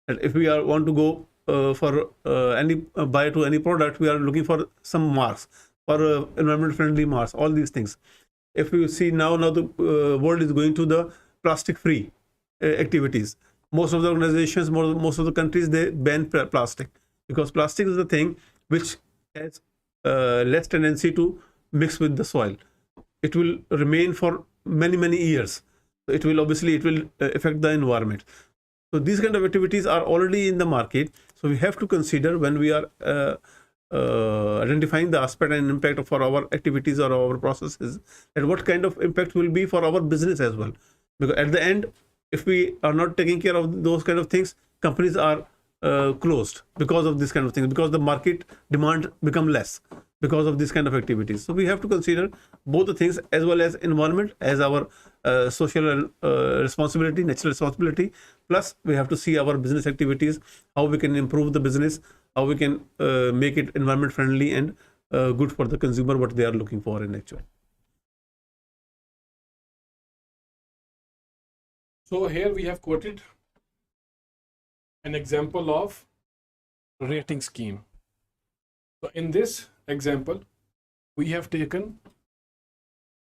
And if we want to go for any buy to any product, we are looking for some marks, for environment friendly marks, all these things. If you see now the world is going to the plastic free activities. Most of the organizations, most of the countries, they ban plastic, because plastic is the thing which has less tendency to mix with the soil. It will remain for many years. It will affect the environment. So these kind of activities are already in the market. So we have to consider when we are identifying the aspect and impact for our activities or our processes, and what kind of impact will be for our business as well. Because at the end, if we are not taking care of those kind of things, companies are closed because of this kind of things, because the market demand become less because of this kind of activities. So we have to consider both the things, as well as environment as our social responsibility, natural responsibility. Plus we have to see our business activities, how we can improve the business, how we can make it environment friendly and good for the consumer, what they are looking for in actual. So here we have quoted an example of rating scheme. So in this example, we have taken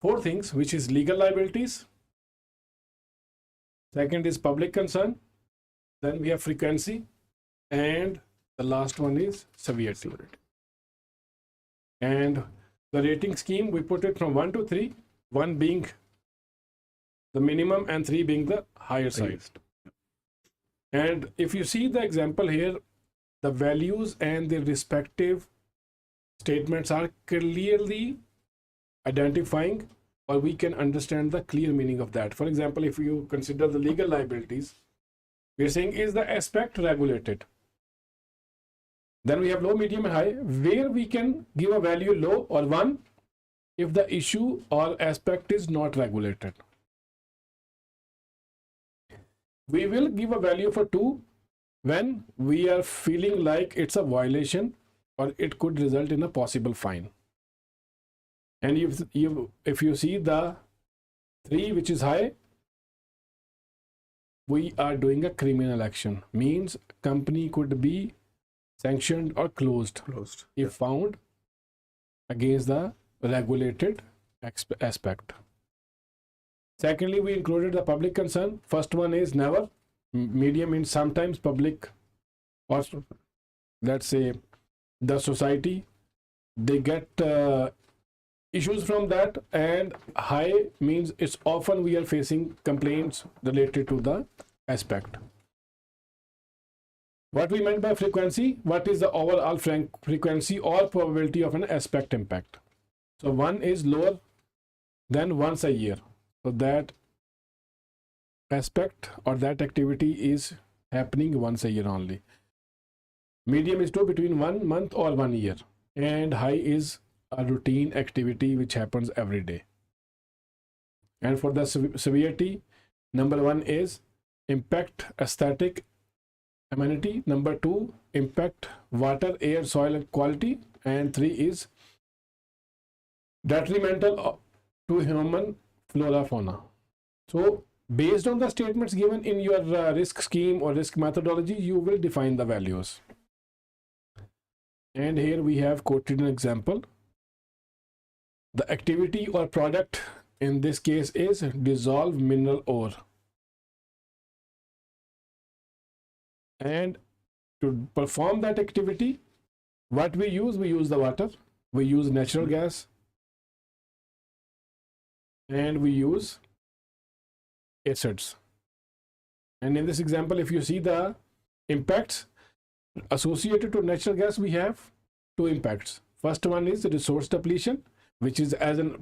4 things, which is legal liabilities, second is public concern, then we have frequency, and the last one is severity. And the rating scheme, we put it from 1 to 3, 1 being the minimum and 3 being the higher side. And if you see the example here, the values and their respective statements are clearly identifying, or we can understand the clear meaning of that. For example, if you consider the legal liabilities, we're saying, is the aspect regulated? Then we have low, medium, and high, where we can give a value low or 1 if the issue or aspect is not regulated. We will give a value for 2 when we are feeling like it's a violation or it could result in a possible fine. And if you see the 3, which is high, we are doing a criminal action, means company could be sanctioned or closed if found against the regulated aspect. Secondly, we included the public concern. First one is never. Medium means sometimes. Public, or let's say the society, they get issues from that. And high means it's often we are facing complaints related to the aspect. What we meant by frequency, what is the overall frequency or probability of an aspect impact? So 1 is lower than once a year. So that aspect or that activity is happening once a year only. Medium is 2, between 1 month or 1 year. And high is a routine activity which happens every day. And for the severity, number 1 is impact aesthetic amenity. Number 2, impact water, air, soil quality. And 3 is detrimental to human flora, fauna. So based on the statements given in your risk scheme or risk methodology, you will define the values. And here we have quoted an example. The activity or product in this case is dissolve mineral ore. And to perform that activity, what we use the water, we use natural gas, and we use acids. And in this example, if you see the impacts associated to natural gas, we have 2 impacts. First one is resource depletion, which is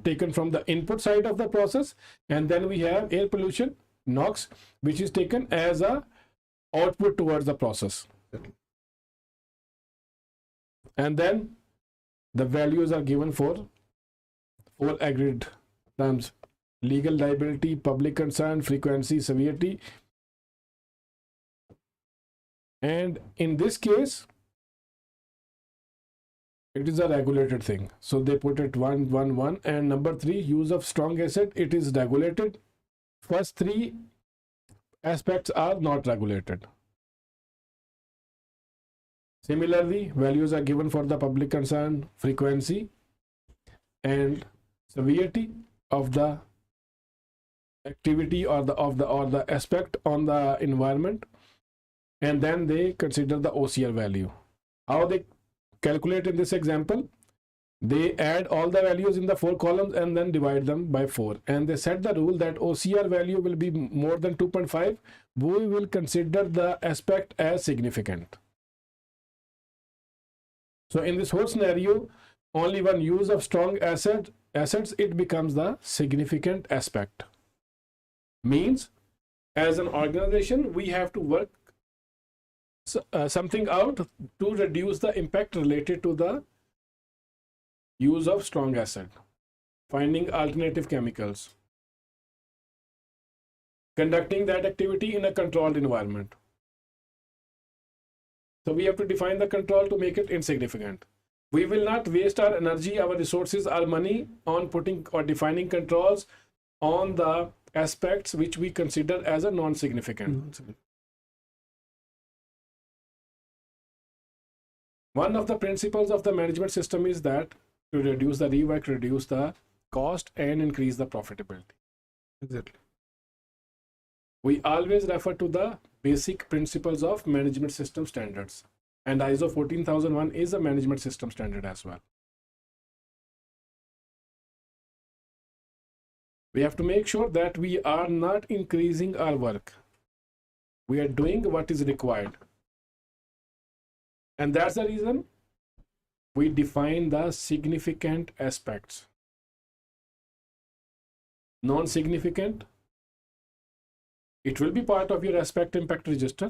taken from the input side of the process, and then we have air pollution, NOx, which is taken as a output towards the process. And then the values are given for aggregate terms: legal liability, public concern, frequency, severity. And in this case, it is a regulated thing. So they put it 1, 1, 1. And number 3, use of strong acid, it is regulated. First 3 aspects are not regulated. Similarly, values are given for the public concern, frequency, and severity of the activity or the aspect on the environment. And then they consider the OCR value. How they calculate in this example? They add all the values in the 4 columns and then divide them by 4. And they set the rule that OCR value will be more than 2.5. We will consider the aspect as significant. So in this whole scenario, only one use of strong assets, it becomes the significant aspect. Means, as an organization, we have to work something out to reduce the impact related to the use of strong acid, finding alternative chemicals, conducting that activity in a controlled environment. So we have to define the control to make it insignificant. We will not waste our energy, our resources, our money on putting or defining controls on the aspects which we consider as a non-significant. One of the principles of the management system is that to reduce the rework, reduce the cost, and increase the profitability. Exactly. We always refer to the basic principles of management system standards, and ISO 14001 is a management system standard as well. We have to make sure that we are not increasing our work. We are doing what is required. And that's the reason we define the significant aspects. Non-significant, it will be part of your aspect impact register,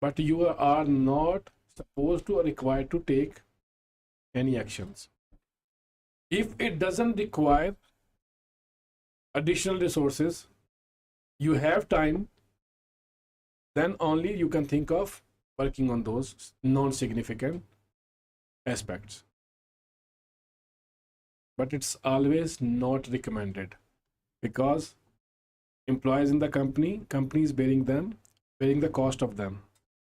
but you are not supposed to or required to take any actions. If it doesn't require additional resources, you have time, then only you can think of working on those non-significant aspects. But it's always not recommended, because employees in the company is bearing the cost of them.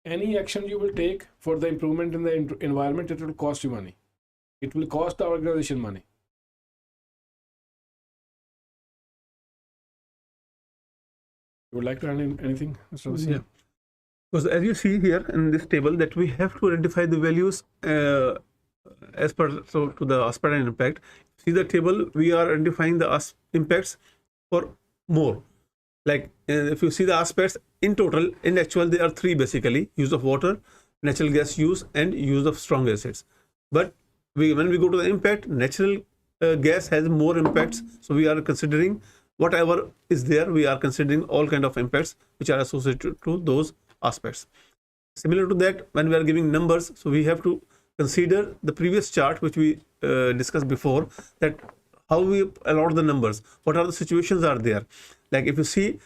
Any action you will take for the improvement in the environment, it will cost you money. It will cost the organization money. You would like to add anything, Mr. Wasim? Yeah. Because as you see here in this table, that we have to identify the values as per to the aspect and impact. See the table, we are identifying the impacts for more. Like if you see the aspects in total, in actual there are 3 basically: use of water, natural gas use, and use of strong acids. But when we go to the impact, natural gas has more impacts, so we are considering whatever is there. We are considering all kind of impacts which are associated to those aspects. Similar to that, when we are giving numbers, so we have to consider the previous chart which we discussed before, that how we allot the numbers, what are the situations are there. Like if you see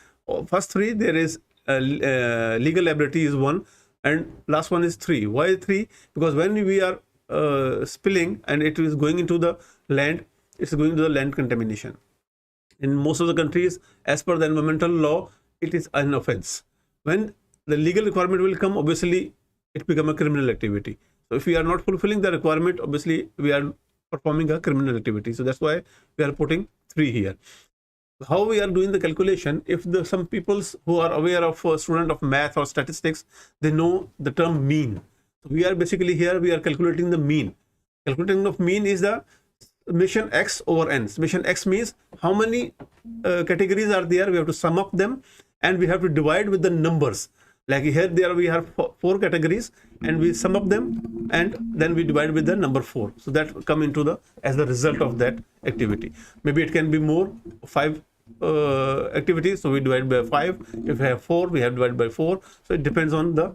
first 3, there is legal liability is 1, and last one is 3. Why 3? Because when we are spilling and it is going into the land, it's going to the land contamination. In most of the countries, as per the environmental law, it is an offense. When the legal requirement will come, obviously it become a criminal activity. So if we are not fulfilling the requirement, obviously we are performing a criminal activity. So that's why we are putting 3 here. How we are doing the calculation? If some people who are aware of a student of math or statistics, they know the term mean. So we are basically here, we are calculating the mean. Calculating of mean is the summation x over n. Summation x means how many categories are there. We have to sum up them and we have to divide with the numbers. Like here, there we have four categories, and we sum up them, and then we divide with the number 4. So that come into the as the result of that activity. Maybe it can be more, 5 activities, so we divide by 5. If we have 4, we have divided by 4. So it depends on the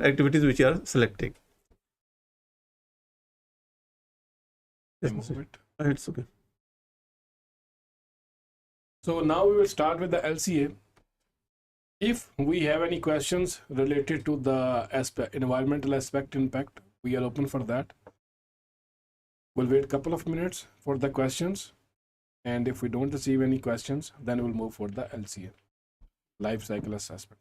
activities which you are selecting. It's okay. So now we will start with the LCA. If we have any questions related to the environmental aspect impact, we are open for that. We'll wait a couple of minutes for the questions. And if we don't receive any questions, then we'll move for the LCA, life cycle assessment.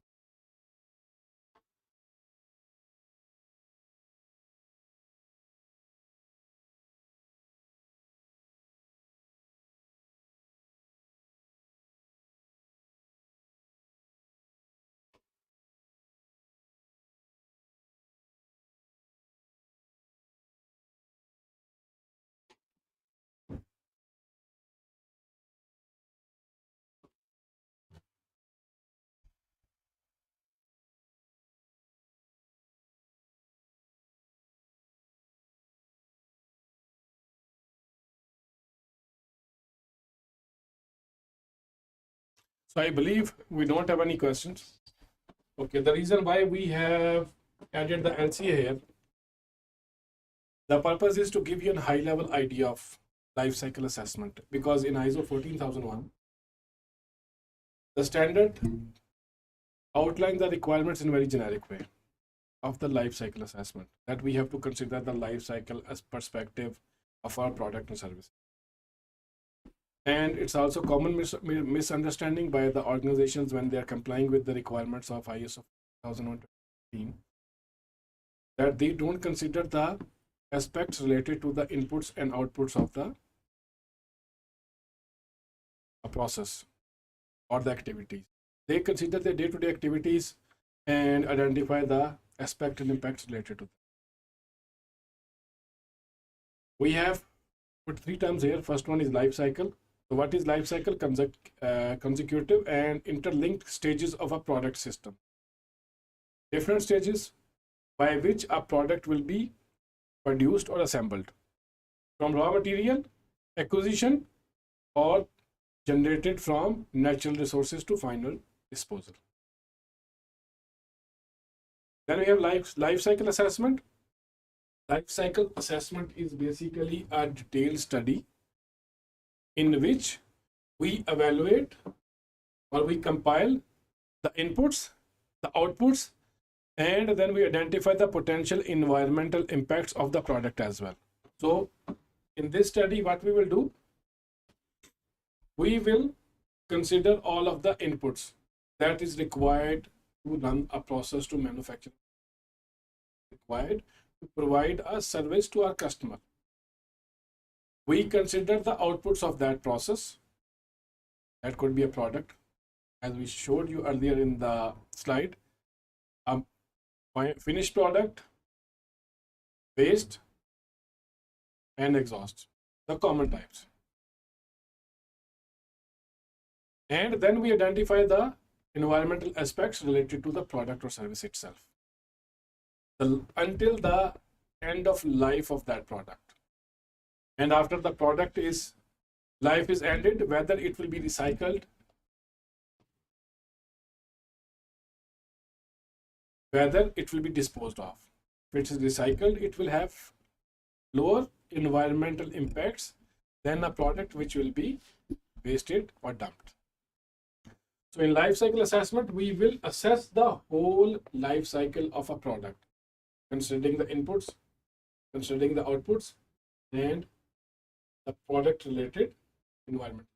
So I believe we don't have any questions. Okay, the reason why we have added the LCA here, the purpose is to give you a high level idea of life cycle assessment, because in ISO 14001, the standard outlines the requirements in a very generic way of the life cycle assessment, that we have to consider the life cycle as perspective of our product and service. And it's also common misunderstanding by the organizations when they are complying with the requirements of ISO 2015, that they don't consider the aspects related to the inputs and outputs of the process or the activities. They consider the day-to-day activities and identify the aspect and impacts related to them. We have put 3 terms here. First one is life cycle. So what is life cycle? Consecutive and interlinked stages of a product system. Different stages by which a product will be produced or assembled, from raw material acquisition or generated from natural resources to final disposal. Then we have life cycle assessment. Life cycle assessment is basically a detailed study in which we evaluate or we compile the inputs, the outputs, and then we identify the potential environmental impacts of the product as well. So in this study, what we will do, we will consider all of the inputs that is required to run a process to manufacture, required to provide a service to our customer. We consider the outputs of that process. That could be a product, as we showed you earlier in the slide, a finished product, waste, and exhaust, the common types. And then we identify the environmental aspects related to the product or service itself, until the end of life of that product. And after the product life is ended, whether it will be recycled, whether it will be disposed of. If it is recycled, it will have lower environmental impacts than a product which will be wasted or dumped. So in life cycle assessment, we will assess the whole life cycle of a product, considering the inputs, considering the outputs, and the product related environment.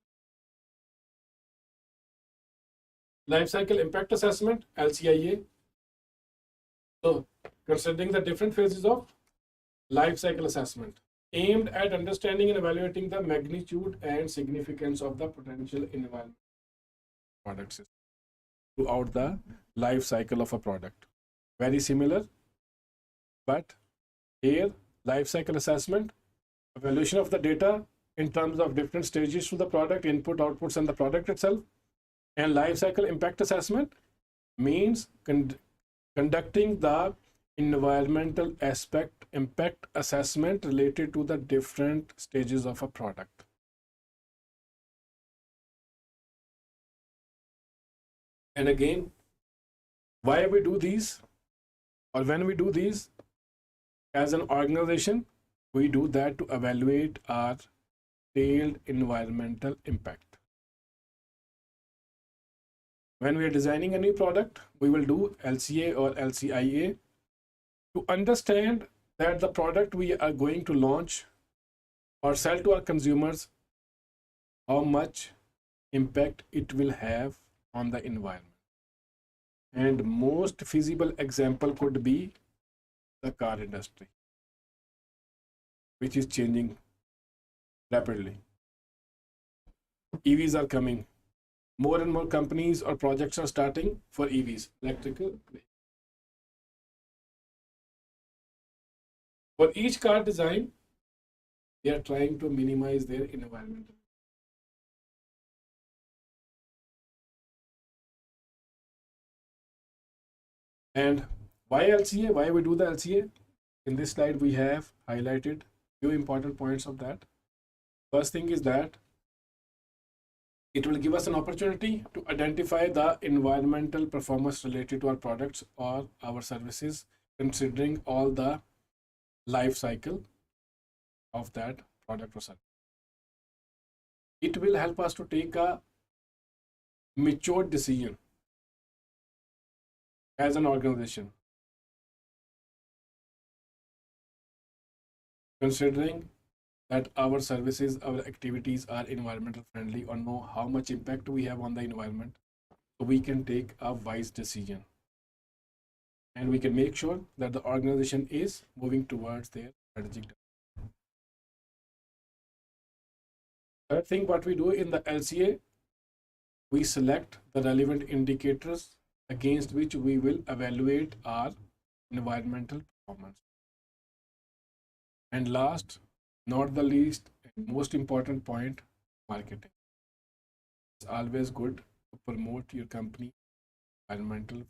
Life cycle impact assessment, LCIA. So considering the different phases of life cycle assessment, aimed at understanding and evaluating the magnitude and significance of the potential environment product system throughout the life cycle of a product. Very similar, but here life cycle assessment, evaluation of the data in terms of different stages to the product, input, outputs, and the product itself. And life cycle impact assessment, means conducting the environmental aspect impact assessment related to the different stages of a product. And again, why we do these, or when we do these as an organization, we do that to evaluate our detailed environmental impact. When we are designing a new product, we will do LCA or LCIA to understand that the product we are going to launch or sell to our consumers, how much impact it will have on the environment. And most feasible example could be the car industry, which is changing rapidly. EVs are coming. More and more companies or projects are starting for EVs, electrical. For each car design, they are trying to minimize their environmental. And why LCA? Why we do the LCA? In this slide, we have highlighted few important points of that. First thing is that it will give us an opportunity to identify the environmental performance related to our products or our services, considering all the life cycle of that product or service. It will help us to take a mature decision as an organization, considering that our services, our activities are environmental friendly, or know how much impact we have on the environment, so we can take a wise decision. And we can make sure that the organization is moving towards their strategic direction. Third thing, what we do in the LCA, we select the relevant indicators against which we will evaluate our environmental performance. And last, not the least, most important point, marketing. It's always good to promote your company environmental.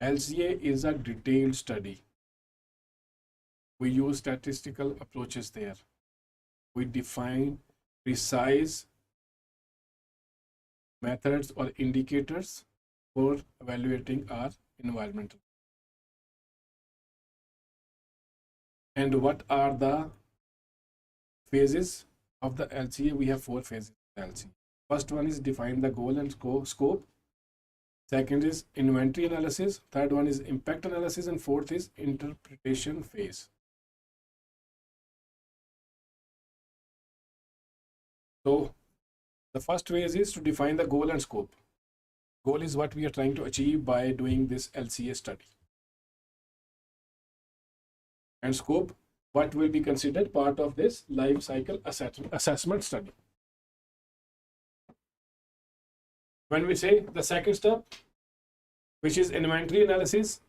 LCA is a detailed study. We use statistical approaches there. We define precise methods or indicators for evaluating our environmental. And what are the phases of the LCA? We have 4 phases of LCA. First one is define the goal and scope. Second is inventory analysis. Third one is impact analysis. And fourth is interpretation phase. So the first phase is to define the goal and scope. Goal is what we are trying to achieve by doing this LCA study. And scope, what will be considered part of this life cycle assessment study. When we say the second step, which is inventory analysis,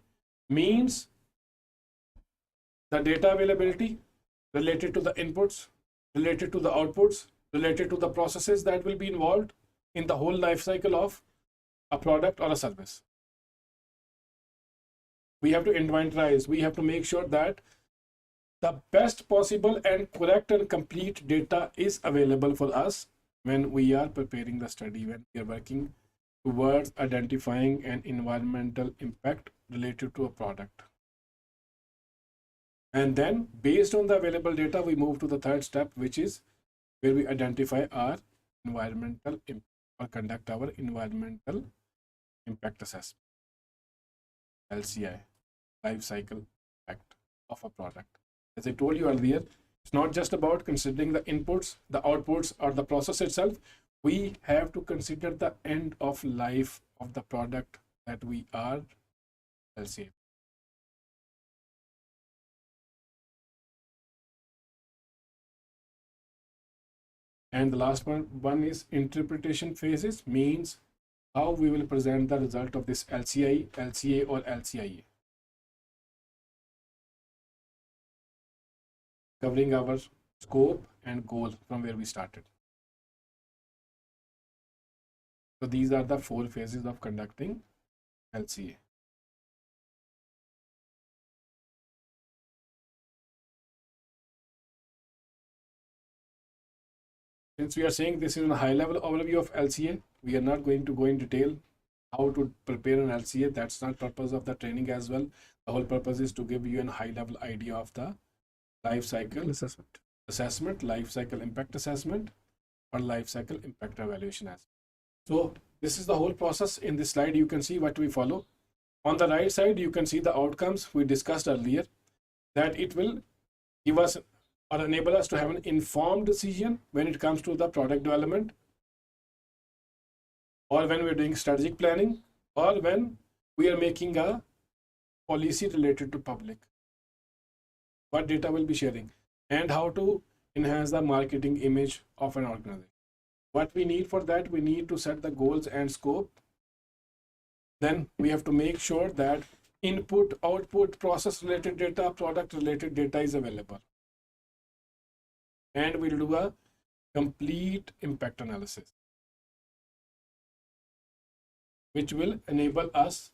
means the data availability related to the inputs, related to the outputs, related to the processes that will be involved in the whole life cycle of a product or a service. We have to inventorize, we have to make sure that the best possible and correct and complete data is available for us when we are preparing the study, when we are working towards identifying an environmental impact related to a product. And then based on the available data, we move to the third step, which is where we identify our environmental impact or conduct our environmental impact assessment, LCI, life cycle impact of a product. As I told you earlier, it's not just about considering the inputs, the outputs, or the process itself. We have to consider the end of life of the product that we are LCA. And the last one is interpretation phases, means how we will present the result of this LCI, LCA, or LCIA. Covering our scope and goal from where we started. So these are the 4 phases of conducting LCA. Since we are saying this is a high level overview of LCA, we are not going to go in detail how to prepare an LCA. That's not purpose of the training as well. The whole purpose is to give you a high level idea of the life cycle assessment, life cycle impact assessment, or life cycle impact evaluation as well. So this is the whole process. In this slide, you can see what we follow. On the right side, you can see the outcomes we discussed earlier, that it will give us or enable us to have an informed decision when it comes to the product development, or when we're doing strategic planning, or when we are making a policy related to public. What data we'll be sharing, and how to enhance the marketing image of an organization. What we need for that, we need to set the goals and scope. Then we have to make sure that input, output, process related data, product related data is available. And we'll do a complete impact analysis, which will enable us,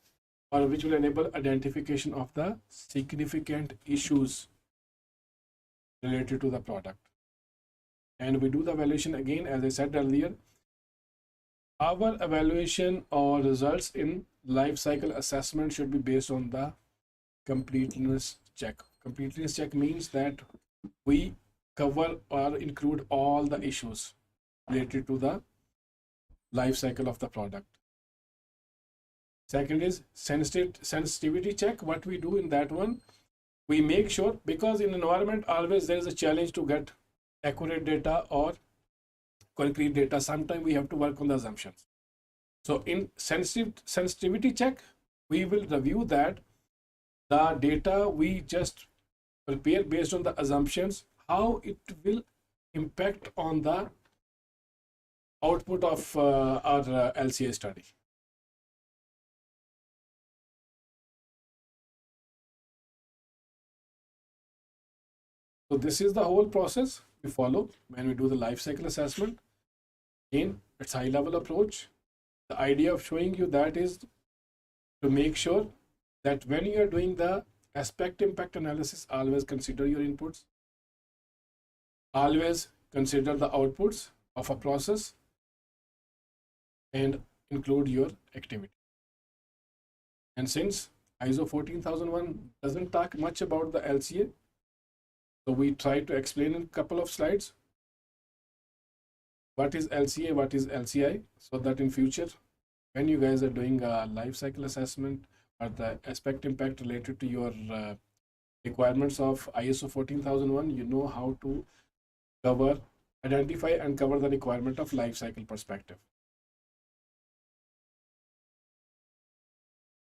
or which will enable identification of the significant issues related to the product. And we do the evaluation again, as I said earlier. Our evaluation or results in life cycle assessment should be based on the completeness check. Completeness check means that we cover or include all the issues related to the life cycle of the product. Second is sensitivity check. What we do in that one, we make sure, because in environment always there is a challenge to get accurate data or concrete data. Sometimes we have to work on the assumptions. So in sensitivity check, we will review that the data we just prepare based on the assumptions, how it will impact on the output of our LCA study. So this is the whole process we follow when we do the life cycle assessment. Again, it's high level approach. The idea of showing you that is to make sure that when you are doing the aspect impact analysis, always consider your inputs, always consider the outputs of a process, and include your activity. And since ISO 14001 doesn't talk much about the LCA, so we try to explain in a couple of slides what is LCA, what is LCI, so that in future, when you guys are doing a life cycle assessment or the aspect impact related to your requirements of ISO 14001, you know how to cover, identify and cover the requirement of life cycle perspective.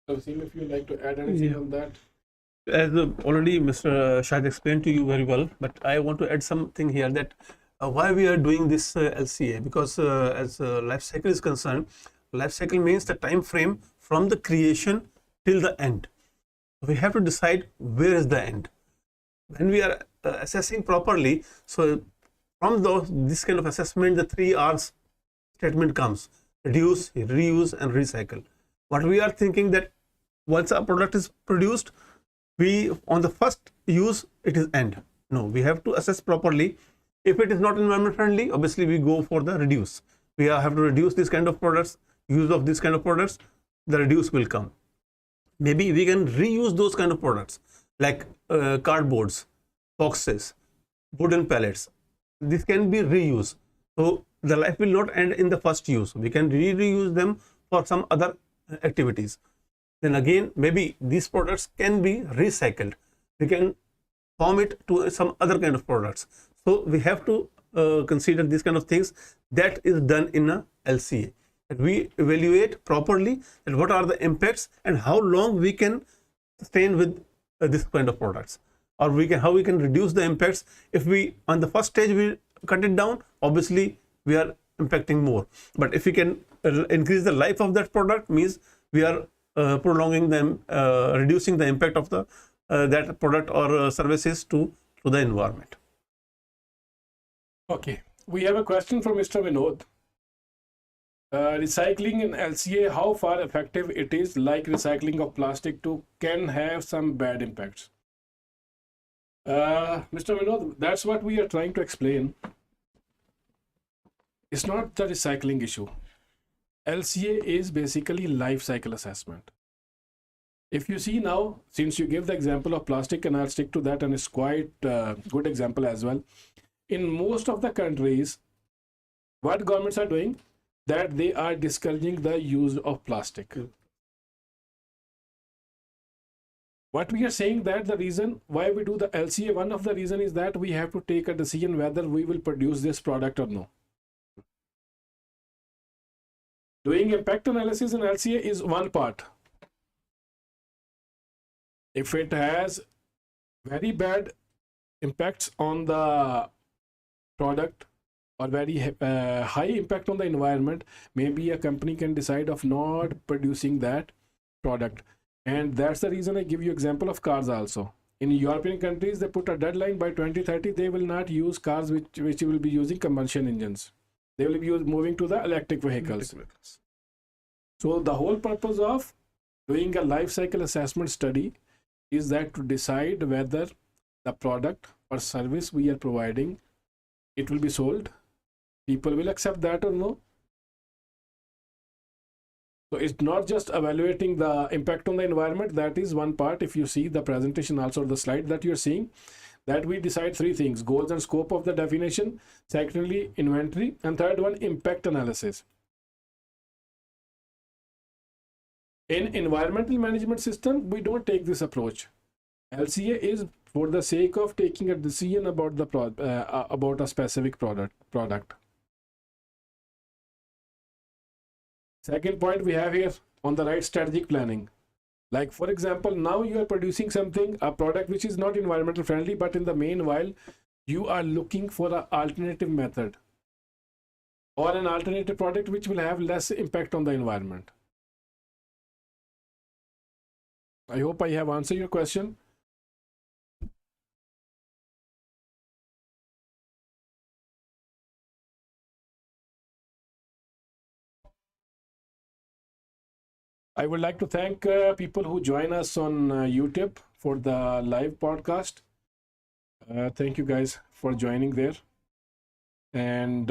So, Seem, if you'd like to add anything on that. As already Mr. Shahid explained to you very well, but I want to add something here, that why we are doing this LCA, because as life cycle is concerned, life cycle means the time frame from the creation till the end. We have to decide where is the end. When we are assessing properly, so from this kind of assessment, the 3 R's statement comes: reduce, reuse, and recycle. What we are thinking, that once a product is produced, we on the first use it is end. No, we have to assess properly. If it is not environment friendly, obviously we go for the reduce. We have to reduce this kind of products, use of this kind of products, the reduce will come. Maybe we can reuse those kind of products like cardboards, boxes, wooden pallets. This can be reused. So the life will not end in the first use. We can reuse them for some other activities. Then again, maybe these products can be recycled. We can form it to some other kind of products. So we have to consider these kind of things. That is done in a LCA. And we evaluate properly and what are the impacts and how long we can sustain with this kind of products, or how we can reduce the impacts. If we on the first stage we cut it down, obviously we are impacting more. But if we can increase the life of that product, means we are prolonging them, reducing the impact of the that product or services to the environment. Okay, we have a question from Mr. Vinod. Recycling in LCA, how far effective it is, like recycling of plastic too, can have some bad impacts. Mr. Vinod, that's what we are trying to explain. It's not the recycling issue. LCA is basically life cycle assessment. If you see now, since you give the example of plastic, and I'll stick to that, and it's quite good example as well. In most of the countries, what governments are doing, that they are discouraging the use of plastic. What we are saying, that the reason why we do the LCA, one of the reason is that we have to take a decision whether we will produce this product or no. Doing impact analysis in LCA is one part. If it has very bad impacts on the product or very high impact on the environment, maybe a company can decide of not producing that product. And that's the reason I give you example of cars also. In European countries, they put a deadline by 2030, they will not use cars which will be using combustion engines. They will be moving to the electric vehicles. So the whole purpose of doing a life cycle assessment study is that to decide whether the product or service we are providing, it will be sold, people will accept that or no. So it's not just evaluating the impact on the environment. That is one part. If you see the presentation also, the slide that you're seeing, that we decide three things: goals and scope of the definition, secondly inventory, and third one impact analysis. In environmental management system, we don't take this approach. LCA is for the sake of taking a decision about the about a specific product. Second point we have here on the right, strategic planning. Like for example, now you are producing something, a product which is not environmental friendly, but in the meanwhile, you are looking for an alternative method or an alternative product which will have less impact on the environment. I hope I have answered your question. I would like to thank people who join us on YouTube for the live podcast. Thank you guys for joining there. And